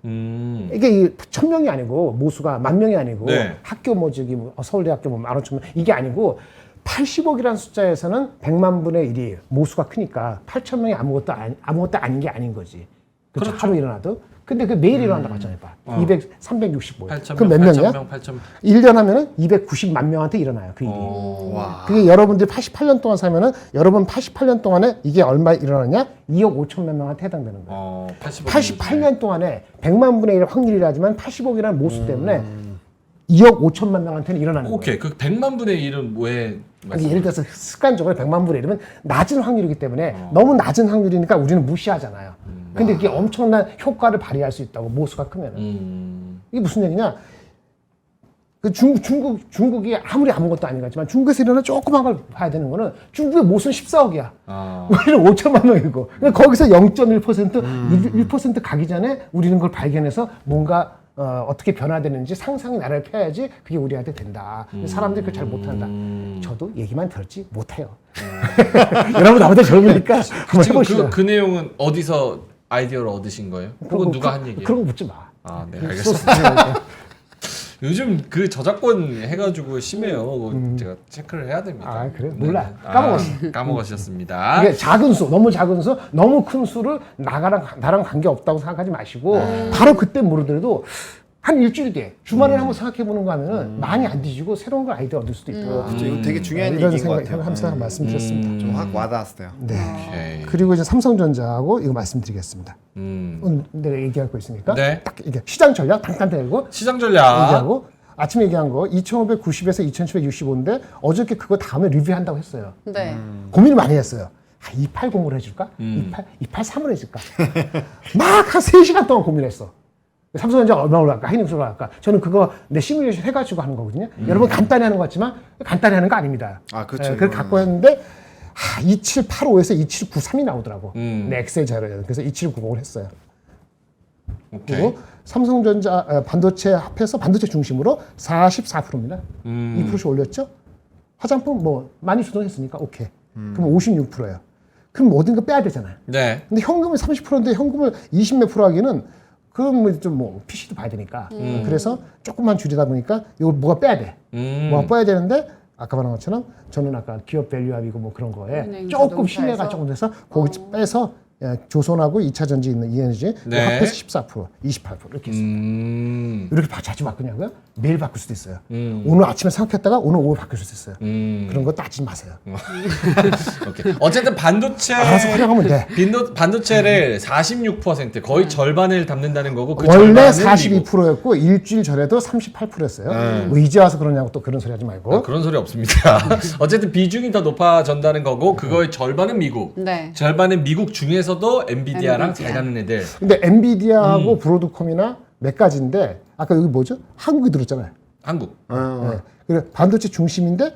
이게 1,000명이 아니고 모수가 10,000명이 아니고 네. 학교 서울대학교 15,000명 이게 아니고 80억이라는 숫자에서는 100만 분의 1이 모수가 크니까 8,000명이 아무것도 아닌 게 아닌 거지. 그렇죠. 하루 일어나도. 근데 그 매일 일어난다고 하잖아요. 365일. 8,000명. 그럼 몇 명이야? 8,000명. 1년 하면은 290만 명한테 일어나요. 그 일이. 와. 그게 여러분들이 88년 동안 살면은 여러분 88년 동안에 이게 얼마 일어나냐? 2억 5천만 명한테 해당되는 거예요. 80억. 88년 동안에 100만 분의 1 확률이라지만 80억이라는 모수 때문에 2억 5천만 명한테는 일어나는 오케이. 거예요. 그 100만 분의 1은 왜 그러니까 예를 들어서 습관적으로 100만 분의 1이면 낮은 확률이기 때문에 너무 낮은 확률이니까 우리는 무시하잖아요. 근데 이게 엄청난 효과를 발휘할 수 있다고 모수가 크면은. 이게 무슨 얘기냐? 그 중국이 아무리 아무것도 아닌 것 같지만 중국에서 일어나 조그만 걸 봐야 되는 거는 중국의 모수는 14억이야. 우리는 5천만 명이고. 그러니까 거기서 0.1%, 1% 가기 전에 우리는 그걸 발견해서 뭔가 어떻게 변화되는지 상상의 나라를 펴야지 그게 우리한테 된다. 사람들이 그걸 잘 못한다. 저도 얘기만 들었지 못해요. 여러분 나보다 젊으니까 한번 지금 해보시죠. 그 내용은 어디서 아이디어를 얻으신 거예요? 혹은 누가 한 얘기예요? 그런 거 묻지 마. 아, 네, 알겠습니다. 알겠습니다. 요즘 그 저작권 해가지고 심해요. 그거 제가 체크를 해야 됩니다. 아, 그래요? 네. 몰라. 까먹었어. 까먹으셨습니다. 이게 작은 수, 너무 작은 수, 너무 큰 수를 나랑 관계 없다고 생각하지 마시고 바로 그때 모르더라도 한 일주일 뒤에 주말에 한번 생각해 보는 거 하면은 많이 안 뒤지고 새로운 걸 아이디어 얻을 수도 있고. 그렇죠. 이거 되게 중요한 이런 얘기인 것 생각 같아요. 항상 말씀드렸습니다. 좀 확 와닿았어요. 네. 오케이. 그리고 이제 삼성전자하고 이거 말씀드리겠습니다. 오늘 내가 얘기할 거 있으니까 네. 딱 이게 시장 전략 당탄 되고 시장 전략. 얘기하고 아침에 얘기한 거 2,590에서 2,765인데 어저께 그거 다음에 리뷰한다고 했어요. 네. 고민을 많이 했어요. 280으로 해줄까? 283으로 해줄까? 막 한 3시간 동안 고민했어. 삼성전자 얼마 올라갈까? 하이닉스 올라갈까? 저는 그거 내 시뮬레이션 해가지고 하는 거거든요. 여러분 간단히 하는 것 같지만 간단히 하는 거 아닙니다. 아, 그렇죠. 그걸 갖고 했는데 2785에서 2793이 나오더라고. 내 엑셀 자료에. 그래서 2790을 했어요. 오케이. 그리고 삼성전자 반도체 합해서 반도체 중심으로 44%입니다. 2%씩 올렸죠? 화장품 뭐 많이 주동했으니까 오케이. 그럼 56%예요. 그럼 어딘가 빼야 되잖아요. 네. 근데 현금이 30%인데 현금을 20몇 프로 하기는 그럼 좀 PC도 봐야 되니까. 그래서 조금만 줄이다 보니까 이걸 뭐가 빼야 돼. 뭐가 빼야 되는데 아까 말한 것처럼 저는 아까 기업 밸류압이고 뭐 그런 거에 은행 조금 자동차에서? 신뢰가 조금 돼서 거기 빼서 조선하고 2차전지 있는 이에너지 네. 합해서 14%, 28% 이렇게 했습니다. 이렇게 자주 바꾸냐고요? 매일 바꿀 수도 있어요. 오늘 아침에 생각했다가 오늘 오후 바꿀 수도 있어요. 그런 거 따지지 마세요. 오케이. 어쨌든 반도체 알아서 활용하면 돼. 반도체를 46% 거의 절반을 담는다는 거고 그 원래 절반은 미국. 42%였고 일주일 전에도 38%였어요. 뭐 이제 와서 그러냐고 또 그런 소리 하지 말고. 아, 그런 소리 없습니다. 어쨌든 비중이 더 높아진다는 거고 그거의 절반은 미국. 네. 절반은 미국 중에서도 엔비디아랑 잘 가는 애들. 근데 엔비디아하고 브로드콤이나 몇 가지인데 아까 여기 뭐죠? 한국이 들었잖아요. 한국. 네. 그래 반도체 중심인데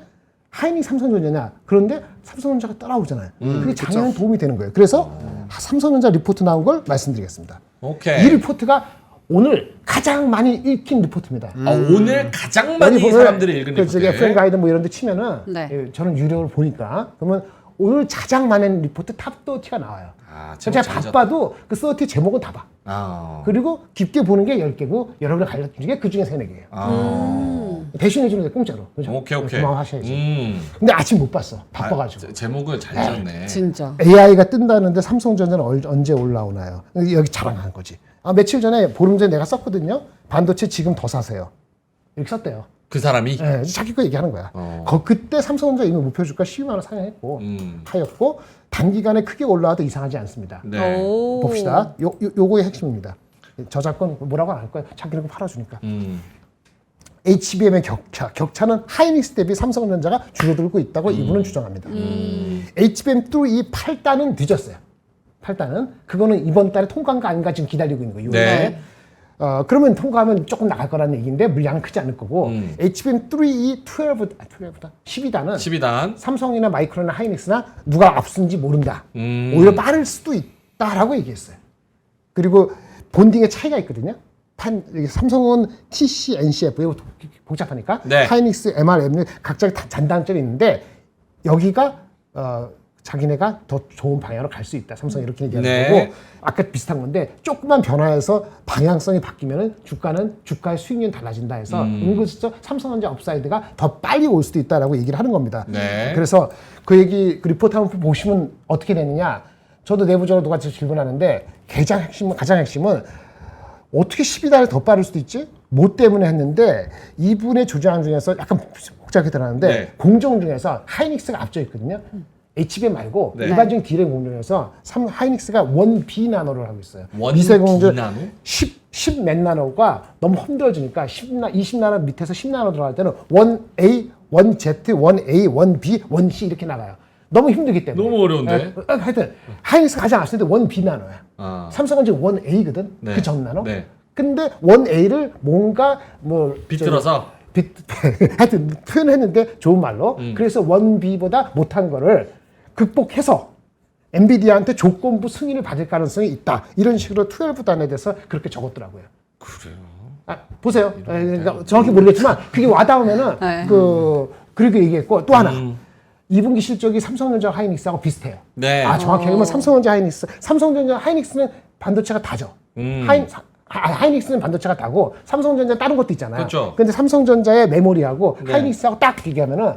하이닉 삼성전자냐? 그런데 삼성전자가 따라오잖아요. 그게 장에는 도움이 되는 거예요. 그래서 삼성전자 리포트 나온 걸 말씀드리겠습니다. 오케이. 이 리포트가 오늘 가장 많이 읽힌 리포트입니다. 오늘 가장 많이 사람들이 읽은 리포트. FM 가이드 뭐 이런 데 치면은 네. 예, 저는 유료를 보니까 그러면 오늘 가장 많은 리포트 탑 30가 나와요. 아, 제가 잘 바빠도 그 30 제목은 다 봐. 그리고 깊게 보는 게 10개고 여러분을 가르치는 게 그중에 3, 4개예요. 대신해 주는 게 공짜로. 그죠? 오케이. 고마워하셔야지. 근데 아침 못 봤어. 바빠가지고. 제목을 잘 지었네. 진짜. AI가 뜬다는데 삼성전자는 언제 올라오나요? 여기 자랑하는 거지. 며칠 전에 보름 전에 내가 썼거든요. 반도체 지금 더 사세요. 이렇게 썼대요. 그 사람이 네, 자기 거 얘기하는 거야. 그때 삼성전자 이미 목표 주가 12만 원 상향했고 하였고 단기간에 크게 올라와도 이상하지 않습니다. 네. 오. 봅시다. 요거의 핵심입니다. 저작권 뭐라고 안 할 거야. 자기는 거 팔아주니까. HBM의 격차는 하이닉스 대비 삼성전자가 줄어들고 있다고 이분은 주장합니다. HBM3 8단은 늦었어요. 8단은 그거는 이번 달에 통과인가 아닌가 지금 기다리고 있는 거예요. 네. 그러면 통과하면 조금 나갈 거라는 얘기인데 물량은 크지 않을 거고 HBM3 12단은 12단. 삼성이나 마이크론이나 하이닉스나 누가 앞선지 모른다. 오히려 빠를 수도 있다라고 얘기했어요. 그리고 본딩의 차이가 있거든요. 삼성은 TC, NCF 이거 복잡하니까 네. 하이닉스, MRM 각자 장단점이 있는데 여기가 자기네가 더 좋은 방향으로 갈 수 있다. 삼성이 이렇게 얘기하는 네. 거고 아까 비슷한 건데 조금만 변화해서 방향성이 바뀌면은 주가의 수익률이 달라진다 해서 은근슬쩍 삼성전자 업사이드가 더 빨리 올 수도 있다라고 얘기를 하는 겁니다. 네. 그래서 그 리포트 한번 보시면 어떻게 되느냐. 저도 내부적으로 누가 질문하는데 가장 핵심은 어떻게 12달에 더 빠를 수도 있지? 뭐 때문에 했는데 이분의 주장 중에서 약간 복잡하게 드러나는데 네. 공정 중에서 하이닉스가 앞져 있거든요. HBM 말고 네. 일반적인 디램 공정에서 하이닉스가 1B 나노를 하고 있어요. 1B 미세 공정 나노? 10몇 나노가 너무 힘들어지니까 20나노 밑에서 10나노 들어갈 때는 1A, 1Z, 1A, 1B, 1C 이렇게 나가요. 너무 힘들기 때문에. 너무 어려운데? 하여튼 하이닉스 가장 앞설 때 1B 나노야. 아. 삼성은 지금 1A거든. 네. 그 전 나노. 네. 근데 1A를 뭔가 뭐 비틀어서 하여튼 표현했는데 좋은 말로. 그래서 1B보다 못한 거를 극복해서 엔비디아한테 조건부 승인을 받을 가능성이 있다. 이런 식으로 12단에 대해서 그렇게 적었더라고요. 그래요. 아, 보세요. 그러니까 정확히 모르겠지만 그게 와닿으면은 네. 그렇게 얘기했고 또 하나 2분기 실적이 삼성전자 하이닉스하고 비슷해요. 네. 아 정확히 하면 삼성전자 하이닉스, 삼성전자 하이닉스는 반도체가 다죠. 하이닉스는 반도체가 다고 삼성전자 다른 것도 있잖아요. 그렇죠. 근데 삼성전자의 메모리하고 네. 하이닉스하고 딱 비교하면은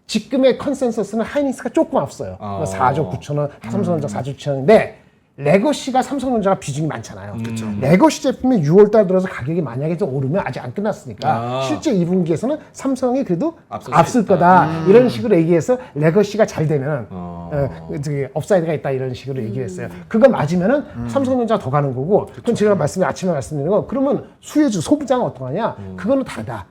지금의 컨센서스는 하이닉스가 조금 앞서요. 4조 9천원, 삼성전자 4조 7천원인데 레거시가 삼성전자가 비중이 많잖아요. 레거시 제품이 6월달 들어서 가격이 만약에 좀 오르면 아직 안 끝났으니까 실제 2분기에서는 삼성이 그래도 앞설 거다. 이런 식으로 얘기해서 레거시가 잘 되면 저기 업사이드가 있다 이런 식으로 얘기했어요. 그거 맞으면은 삼성전자가 더 가는 거고. 그럼 제가 아침에 말씀드린 건 그러면 수혜주 소부장은 어떡하냐? 그거는 다르다.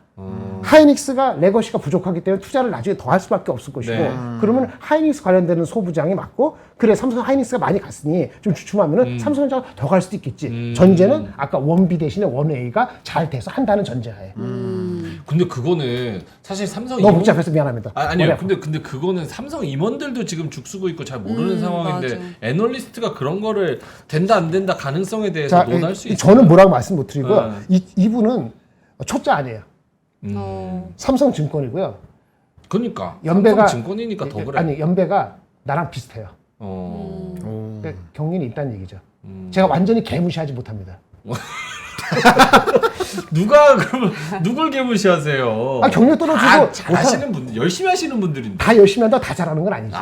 하이닉스가 레거시가 부족하기 때문에 투자를 나중에 더 할 수밖에 없을 것이고 네. 그러면 하이닉스 관련되는 소부장이 맞고 그래 삼성 하이닉스가 많이 갔으니 좀 주춤하면은 삼성전자가 더 갈 수도 있겠지. 전제는 아까 1B 대신에 1A가 잘 돼서 한다는 전제하에. 근데 그거는 사실 삼성 너무 복잡해서 미안합니다. 아니요. 근데 그거는 삼성 임원들도 지금 죽쓰고 있고 잘 모르는 상황인데 맞아. 애널리스트가 그런 거를 된다 안 된다 가능성에 대해서 자, 논할 수 있어요. 저는 뭐라고 말씀 못 드리고요. 이분은 초짜 아니에요. 삼성증권이고요. 그러니까 연배가 증권이니까 더 그래. 아니 연배가 나랑 비슷해요. 그러니까 경륜이 있다는 얘기죠. 제가 완전히 개무시하지 못합니다. 누가 그러면 누굴 개무시하세요? 아, 경력 떨어지고 잘하시는 분들 열심히 하시는 분들인데. 다 열심히 한다고 다 잘하는 건 아니죠.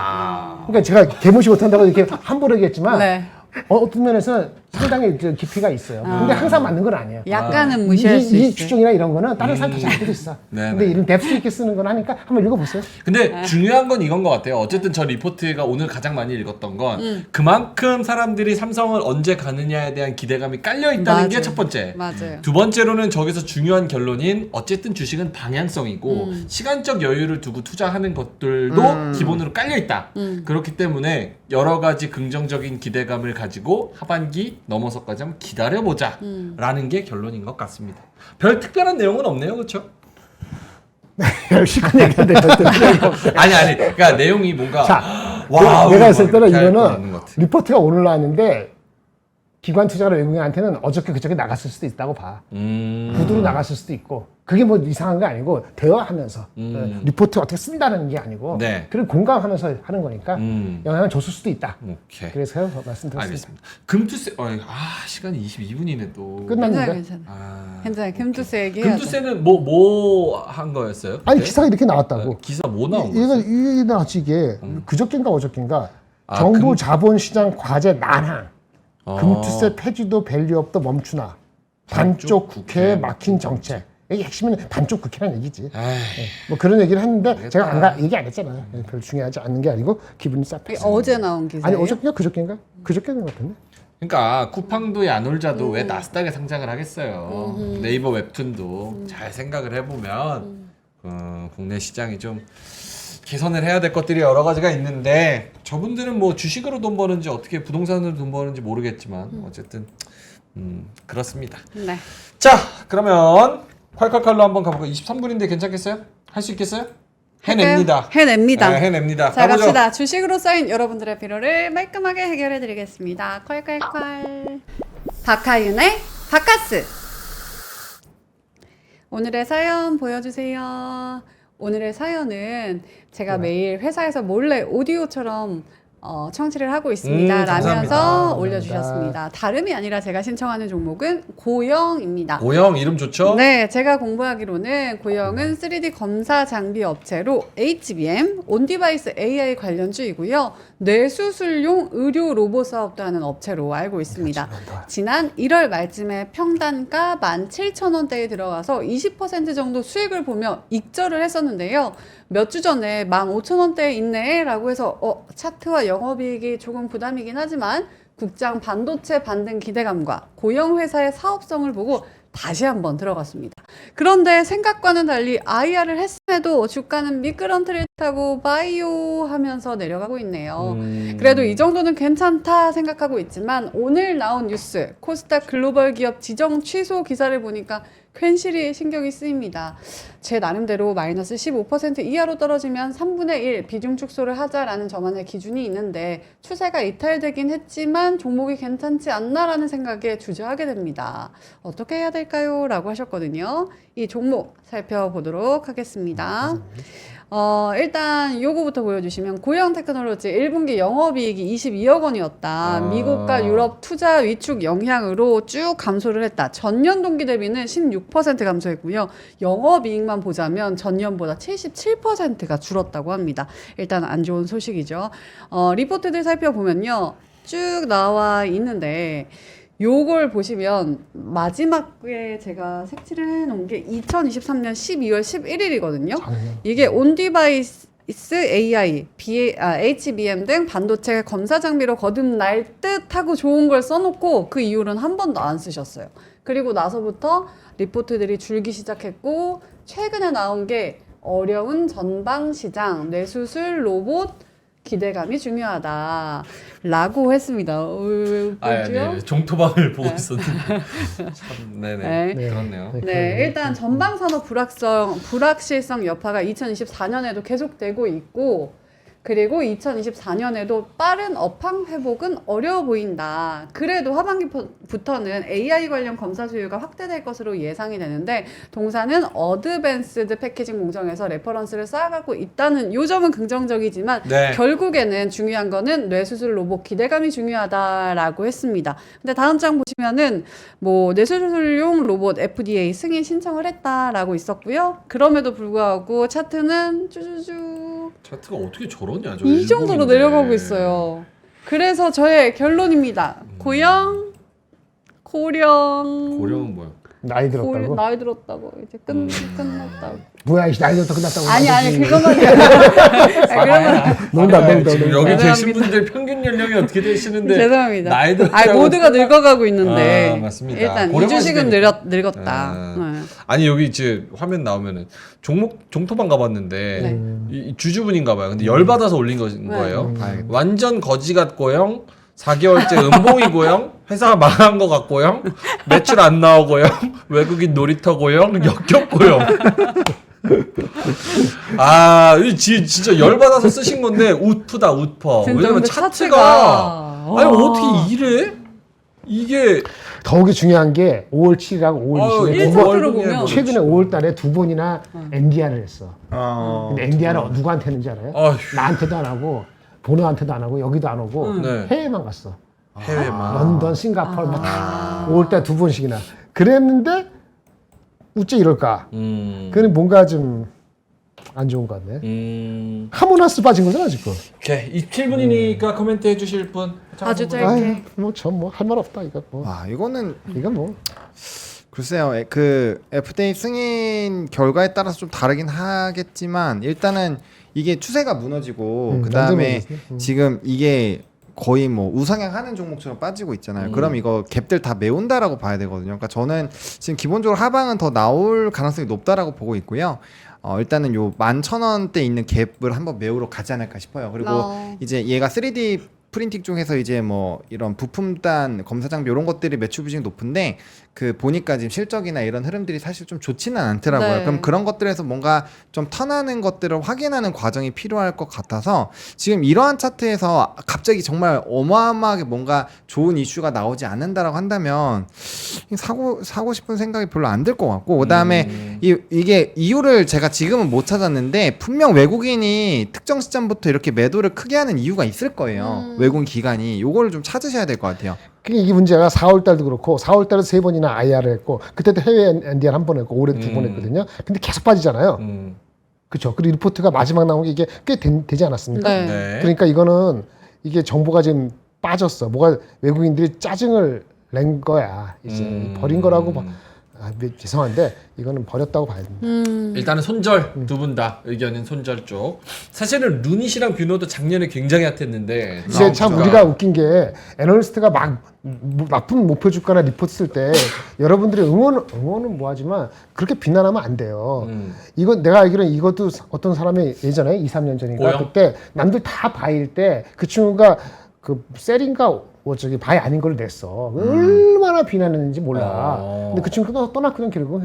그러니까 제가 개무시 못한다고 이렇게 함부로 얘기했지만 네. 어떤 면에서는 상당히 깊이가 있어요. 근데 항상 맞는 건 아니에요. 약간은 무시할 수 이 있어요. 추정이나 이런 거는 다른 사람 다 잘하고 있어. 네, 근데 네. 이런 뎁스 있게 쓰는 건 하니까 한번 읽어보세요. 근데 중요한 건 이건 것 같아요. 어쨌든 저 리포트가 오늘 가장 많이 읽었던 건 그만큼 사람들이 삼성을 언제 가느냐에 대한 기대감이 깔려 있다는 게 맞아요. 첫 번째. 맞아요. 두 번째로는 저기서 중요한 결론인 어쨌든 주식은 방향성이고 시간적 여유를 두고 투자하는 것들도 기본으로 깔려 있다. 그렇기 때문에 여러 가지 긍정적인 기대감을 가지고 하반기 넘어서까지 한번 기다려보자 라는 게 결론인 것 같습니다. 별 특별한 내용은 없네요. 그렇죠? 열심히 얘기하는데 아니 그러니까 내용이 뭔가 자, 와우, 내가 했을 때는 이렇게 할 거 있는 이거는 것 같아. 리포트가 오늘 나왔는데 기관 투자가 외국인한테는 어저께 그저께 나갔을 수도 있다고 봐. 구두로 나갔을 수도 있고 그게 뭐 이상한 게 아니고 대화하면서 리포트 어떻게 쓴다는 게 아니고 네. 그걸 공감하면서 하는 거니까 영향을 줬을 수도 있다. 오케이. 그래서 말씀드렸습니다. 알겠습니다. 금투세 시간이 22분이네 또. 끝났는데? 괜찮아. 아, 괜찮아요. 금투세 얘기해야죠. 금투세는 뭐 한 거였어요? 아니 그때? 기사가 이렇게 나왔다고. 기사 뭐 나온 이게 거였어요? 이게 나왔지 이게 그저께인가 어저께인가 아, 정부 자본시장 과제 난항 어. 금투세 폐지도 밸류업도 멈추나 반쪽 국회에 막힌 정책. 이게 핵심은 반쪽 국회라는 얘기지. 에이, 뭐 그런 얘기를 했는데 알겠다. 제가 얘기 안 했잖아요. 별로 중요하지 않는 게 아니고 기분이 이게 쌉했어요. 어제 나온 기사예요. 아니 어저께인가 그저께인가 그저께인 것 같은데. 그러니까 쿠팡도 야놀자도 왜 나스닥에 상장을 하겠어요. 네이버 웹툰도 잘 생각을 해보면 국내 시장이 좀 개선을 해야 될 것들이 여러 가지가 있는데 저분들은 뭐 주식으로 돈 버는지 어떻게 부동산으로 돈 버는지 모르겠지만 어쨌든 그렇습니다. 네. 자 그러면 콸콸콸로 한번 가볼까요? 23분인데 괜찮겠어요? 할 수 있겠어요? 해냅니다. 해냅니다. 네, 해냅니다. 자, 가보죠. 갑시다. 주식으로 쌓인 여러분들의 피로를 말끔하게 해결해드리겠습니다. 콸콸콸. 박하윤의 바카스. 오늘의 사연 보여주세요. 오늘의 사연은 제가 매일 회사에서 몰래 오디오처럼 청취를 하고 있습니다. 라면서 감사합니다. 올려주셨습니다. 다름이 아니라 제가 신청하는 종목은 고영입니다. 고영 이름 좋죠? 네, 제가 공부하기로는 고영은 3D 검사 장비 업체로 HBM, 온디바이스 AI 관련주이고요. 뇌수술용 의료 로봇 사업도 하는 업체로 알고 있습니다. 지난 1월 말쯤에 평단가 17,000원대에 들어가서 20% 정도 수익을 보며 익절을 했었는데요. 몇 주 전에 15,000원대에 있네 라고 해서 차트와 영업이익이 조금 부담이긴 하지만 국장 반도체 반등 기대감과 고영 회사의 사업성을 보고 다시 한번 들어갔습니다. 그런데 생각과는 달리 IR을 했음에도 주가는 미끄럼틀을 타고 바이오 하면서 내려가고 있네요. 그래도 이 정도는 괜찮다 생각하고 있지만 오늘 나온 뉴스 코스닥 글로벌 기업 지정 취소 기사를 보니까 괜시리 신경이 쓰입니다. 제 나름대로 마이너스 15% 이하로 떨어지면 3분의 1 비중 축소를 하자라는 저만의 기준이 있는데 추세가 이탈되긴 했지만 종목이 괜찮지 않나라는 생각에 주저하게 됩니다. 어떻게 해야 될까요? 라고 하셨거든요. 이 종목 살펴보도록 하겠습니다. 일단 요거부터 보여주시면 고영 테크놀로지 1분기 영업이익이 22억 원이었다. 미국과 유럽 투자 위축 영향으로 쭉 감소를 했다. 전년 동기 대비는 16% 감소했고요. 영업이익만 보자면 전년보다 77%가 줄었다고 합니다. 일단 안 좋은 소식이죠. 리포트들 살펴보면요. 쭉 나와 있는데 요걸 보시면 마지막에 제가 색칠을 해놓은 게 2023년 12월 11일이거든요. 이게 온디바이스 AI, HBM 등 반도체 검사 장비로 거듭날 듯하고 좋은 걸 써놓고 그 이후로는 한 번도 안 쓰셨어요. 그리고 나서부터 리포트들이 줄기 시작했고 최근에 나온 게 어려운 전방시장, 뇌수술, 로봇, 기대감이 중요하다 라고 했습니다. 뭐죠? 네. 종토방을 보고 있었는데 참, 네네. 네. 그렇네요. 네, 일단 전방산업 불확실성 여파가 2024년에도 계속되고 있고 그리고 2024년에도 빠른 업황 회복은 어려워 보인다. 그래도 하반기부터는 AI 관련 검사 수요가 확대될 것으로 예상이 되는데 동사는 어드밴스드 패키징 공정에서 레퍼런스를 쌓아가고 있다는 요 점은 긍정적이지만 네. 결국에는 중요한 거는 뇌수술 로봇 기대감이 중요하다라고 했습니다. 근데 다음 장 보시면은 뭐 뇌수술용 로봇 FDA 승인 신청을 했다라고 있었고요. 그럼에도 불구하고 차트는 쭈쭈쭈 차트가 어떻게 저러냐? 이 정도로 내려가고 있어요. 그래서 저의 결론입니다. 고령. 고령은 뭐야? 나이 들었다고? 나이 들었다고 이제 끝났다고. 뭐야 이 나이 들었다 끝났다고? 아니 그것만이 아니라. 농담. 지금 여기 죄송합니다. 계신 분들 평균 연령이 어떻게 되시는데 죄송합니다. 나이 들었다고 모두가 늙어가고 있는데 맞습니다. 일단 고령화시대니까. 이주식은 늙었다. 네. 아니 여기 이제 화면 나오면은 종토방 가봤는데 네. 이 주주분인가 봐요. 근데 열 받아서 올린 거예요. 알겠다. 완전 거지 같고요. 4개월째 음봉이고요. 회사가 망한 것 같고요. 매출 안 나오고요. 외국인 놀이터고요. 역겹고요. 이 진짜 열 받아서 쓰신 건데 웃프다 웃퍼. 진짜 왜냐면 근데 차트가 아니 어떻게 이래? 이게 더욱이 중요한 게 5월 7일하고 5월 20일 일 차트로 보면 최근에 5월 달에 두 번이나 NDR을 했어. 어. 근데 NDR은 누구한테 했는지 알아요? 어휴. 나한테도 안 하고 보너한테도 안 하고 여기도 안 오고 네. 해외만 갔어. 해외만. 런던, 싱가포르 다 5월 달에 두 번씩이나 그랬는데 어째 이럴까? 그는 뭔가 좀 안 좋은 것 같네. 하모나스 빠진 거잖아 지금. 오케이 27분이니까 코멘트 해주실 분. 아주 짧게. 아유, 뭐전뭐할 말 없다 이거 뭐. 와 이거는 이건 뭐. 글쎄요, 그 FDA 승인 결과에 따라서 좀 다르긴 하겠지만 일단은 이게 추세가 무너지고 그 다음에 완전 무너졌네. 지금 이게 거의 뭐 우상향하는 종목처럼 빠지고 있잖아요. 그럼 이거 갭들 다 메운다라고 봐야 되거든요. 그러니까 저는 지금 기본적으로 하방은 더 나올 가능성이 높다라고 보고 있고요. 일단은 요 11,000원대 있는 갭을 한번 메우러 가지 않을까 싶어요. 그리고 이제 얘가 3D 프린팅 쪽에서 이제 뭐 이런 부품단 검사 장비 이런 것들이 매출 비중이 높은데 그 보니까 지금 실적이나 이런 흐름들이 사실 좀 좋지는 않더라고요. 네. 그럼 그런 것들에서 뭔가 좀 턴하는 것들을 확인하는 과정이 필요할 것 같아서 지금 이러한 차트에서 갑자기 정말 어마어마하게 뭔가 좋은 이슈가 나오지 않는다라고 한다면 사고 싶은 생각이 별로 안 들 것 같고 그다음에 이게 이유를 제가 지금은 못 찾았는데 분명 외국인이 특정 시점부터 이렇게 매도를 크게 하는 이유가 있을 거예요. 외국인 기관이 요거를 좀 찾으셔야 될 것 같아요. 그게 이게 문제가 4월 달도 그렇고 4월 달에 세 번이나 IR을 했고 그때도 해외 NDR 한 번 했고 올해 두 번 했거든요. 근데 계속 빠지잖아요. 그렇죠. 그리고 리포트가 마지막 나온 게 이게 꽤 되지 않았습니까? 네. 네. 그러니까 이거는 이게 정보가 지금 빠졌어. 뭐가 외국인들이 짜증을 낸 거야. 이제 버린 거라고 죄송한데 이거는 버렸다고 봐야 됩니다. 일단은 손절 두 분 다 의견은 손절 쪽. 사실은 루닛이랑 뷰노도 작년에 굉장히 핫했는데 이제 참 우리가 웃긴 게 애널리스트가 막 나쁜 목표 주가나 리포트 쓸 때 여러분들이 응원은 뭐하지만 그렇게 비난하면 안 돼요. 이건 내가 알기로는 이것도 어떤 사람이 예전에 2, 3년 전인가 고영? 그때 남들 다 바이일 때 그 친구가 그 셀인가 저기 바이 아닌 걸 냈어. 얼마나 비난했는지 몰라. 근데 그 친구가 떠났거든 결국.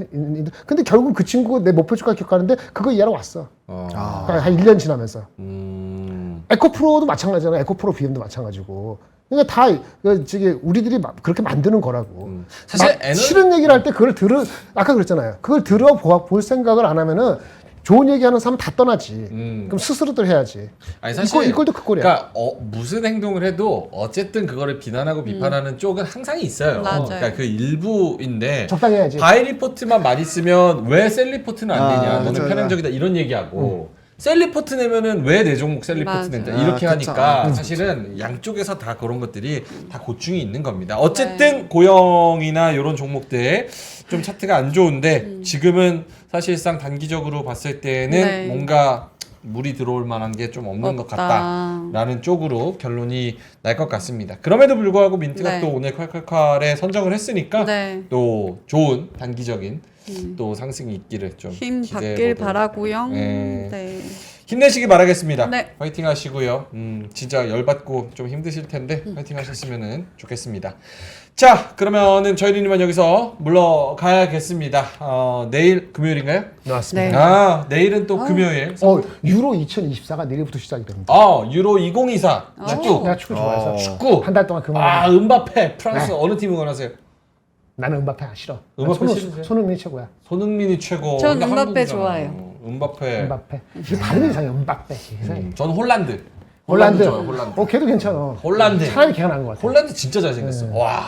근데 결국 그 친구가 내 목표 주가 기억하는데 그거 이해하러 왔어. 그러니까 한 1년 지나면서. 에코프로도 마찬가지잖아. 에코프로 BM도 마찬가지고. 그러니까 다 저기 우리들이 그렇게 만드는 거라고. 사실 싫은 얘기를 할 때 그걸 아까 그랬잖아요. 그걸 볼 생각을 안 하면은 좋은 얘기하는 사람 다 떠나지. 그럼 스스로들 해야지. 아니 사실 이꼴도 그 꼴이야. 그러니까 무슨 행동을 해도 어쨌든 그거를 비난하고 비판하는 쪽은 항상 있어요. 맞아요. 그러니까 그 일부인데 적당히 해야지. 바이 리포트만 많이 쓰면 왜 셀 리포트는 안 되냐? 너는 그쵸, 편향적이다 이런 얘기하고 셀 리포트 내면은 왜 내 종목 셀 리포트 맞아요. 낸다 이렇게 그쵸. 하니까 사실은 양쪽에서 다 그런 것들이 다 고충이 있는 겁니다. 어쨌든 고영이나 이런 종목들 좀 차트가 안 좋은데 지금은 사실상 단기적으로 봤을 때는 네. 뭔가 물이 들어올 만한 게 좀 없는 것 없다. 같다라는 쪽으로 결론이 날 것 같습니다. 그럼에도 불구하고 민트가 네. 또 오늘 콸콸콸에 선정을 했으니까 네. 또 좋은 단기적인 또 상승이 있기를 좀 힘 기대해 받길 보도록. 바라고요. 네. 네. 힘내시기 바라겠습니다. 네. 파이팅 하시고요. 진짜 열받고 좀 힘드실 텐데 파이팅 하셨으면 좋겠습니다. 자, 그러면은 저희는 이만 여기서 물러가야겠습니다. 내일 금요일인가요? 나왔습니다. 내일은 또 금요일. 유로 2024가 내일부터 시작이 됩니다. 유로 2024 축구. 내가 축구 좋아해서 축구. 한 달 동안 그만. 은바페 프랑스 어느 팀 응원하세요? 나는 은바페 싫어. 은바페 싫으세요? 손흥민이 최고야. 손흥민이 최고. 전 근데 은바페 한국이잖아요. 좋아해요. 은바페. 은바페. 이게 발음이 이상해. 은바페. 이상해. 저는 홀란드. 홀란드. 좋아요, 홀란드. 걔도 괜찮아. 홀란드. 차라리 걔가 나은 것 같아. 홀란드 진짜 잘생겼어. 와.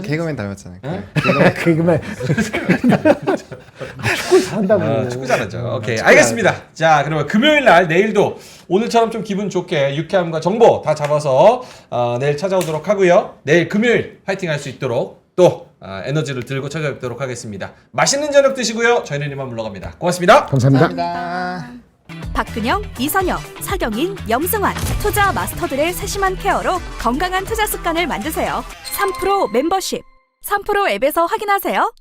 개그맨 닮았잖아요. 개그맨. 축구 잘한다고. 축구 잘하죠. 오케이, 알겠습니다. 자, 그러면 금요일 날 내일도 오늘처럼 좀 기분 좋게 유쾌함과 정보 다 잡아서 내일 찾아오도록 하고요. 내일 금요일 파이팅 할 수 있도록 또 에너지를 들고 찾아뵙도록 하겠습니다. 맛있는 저녁 드시고요. 저희는 이만 물러갑니다. 고맙습니다. 감사합니다. 박근영, 이선영, 사경인, 염승환 투자 마스터들의 세심한 케어로 건강한 투자 습관을 만드세요. 3프로 멤버십 3프로 앱에서 확인하세요.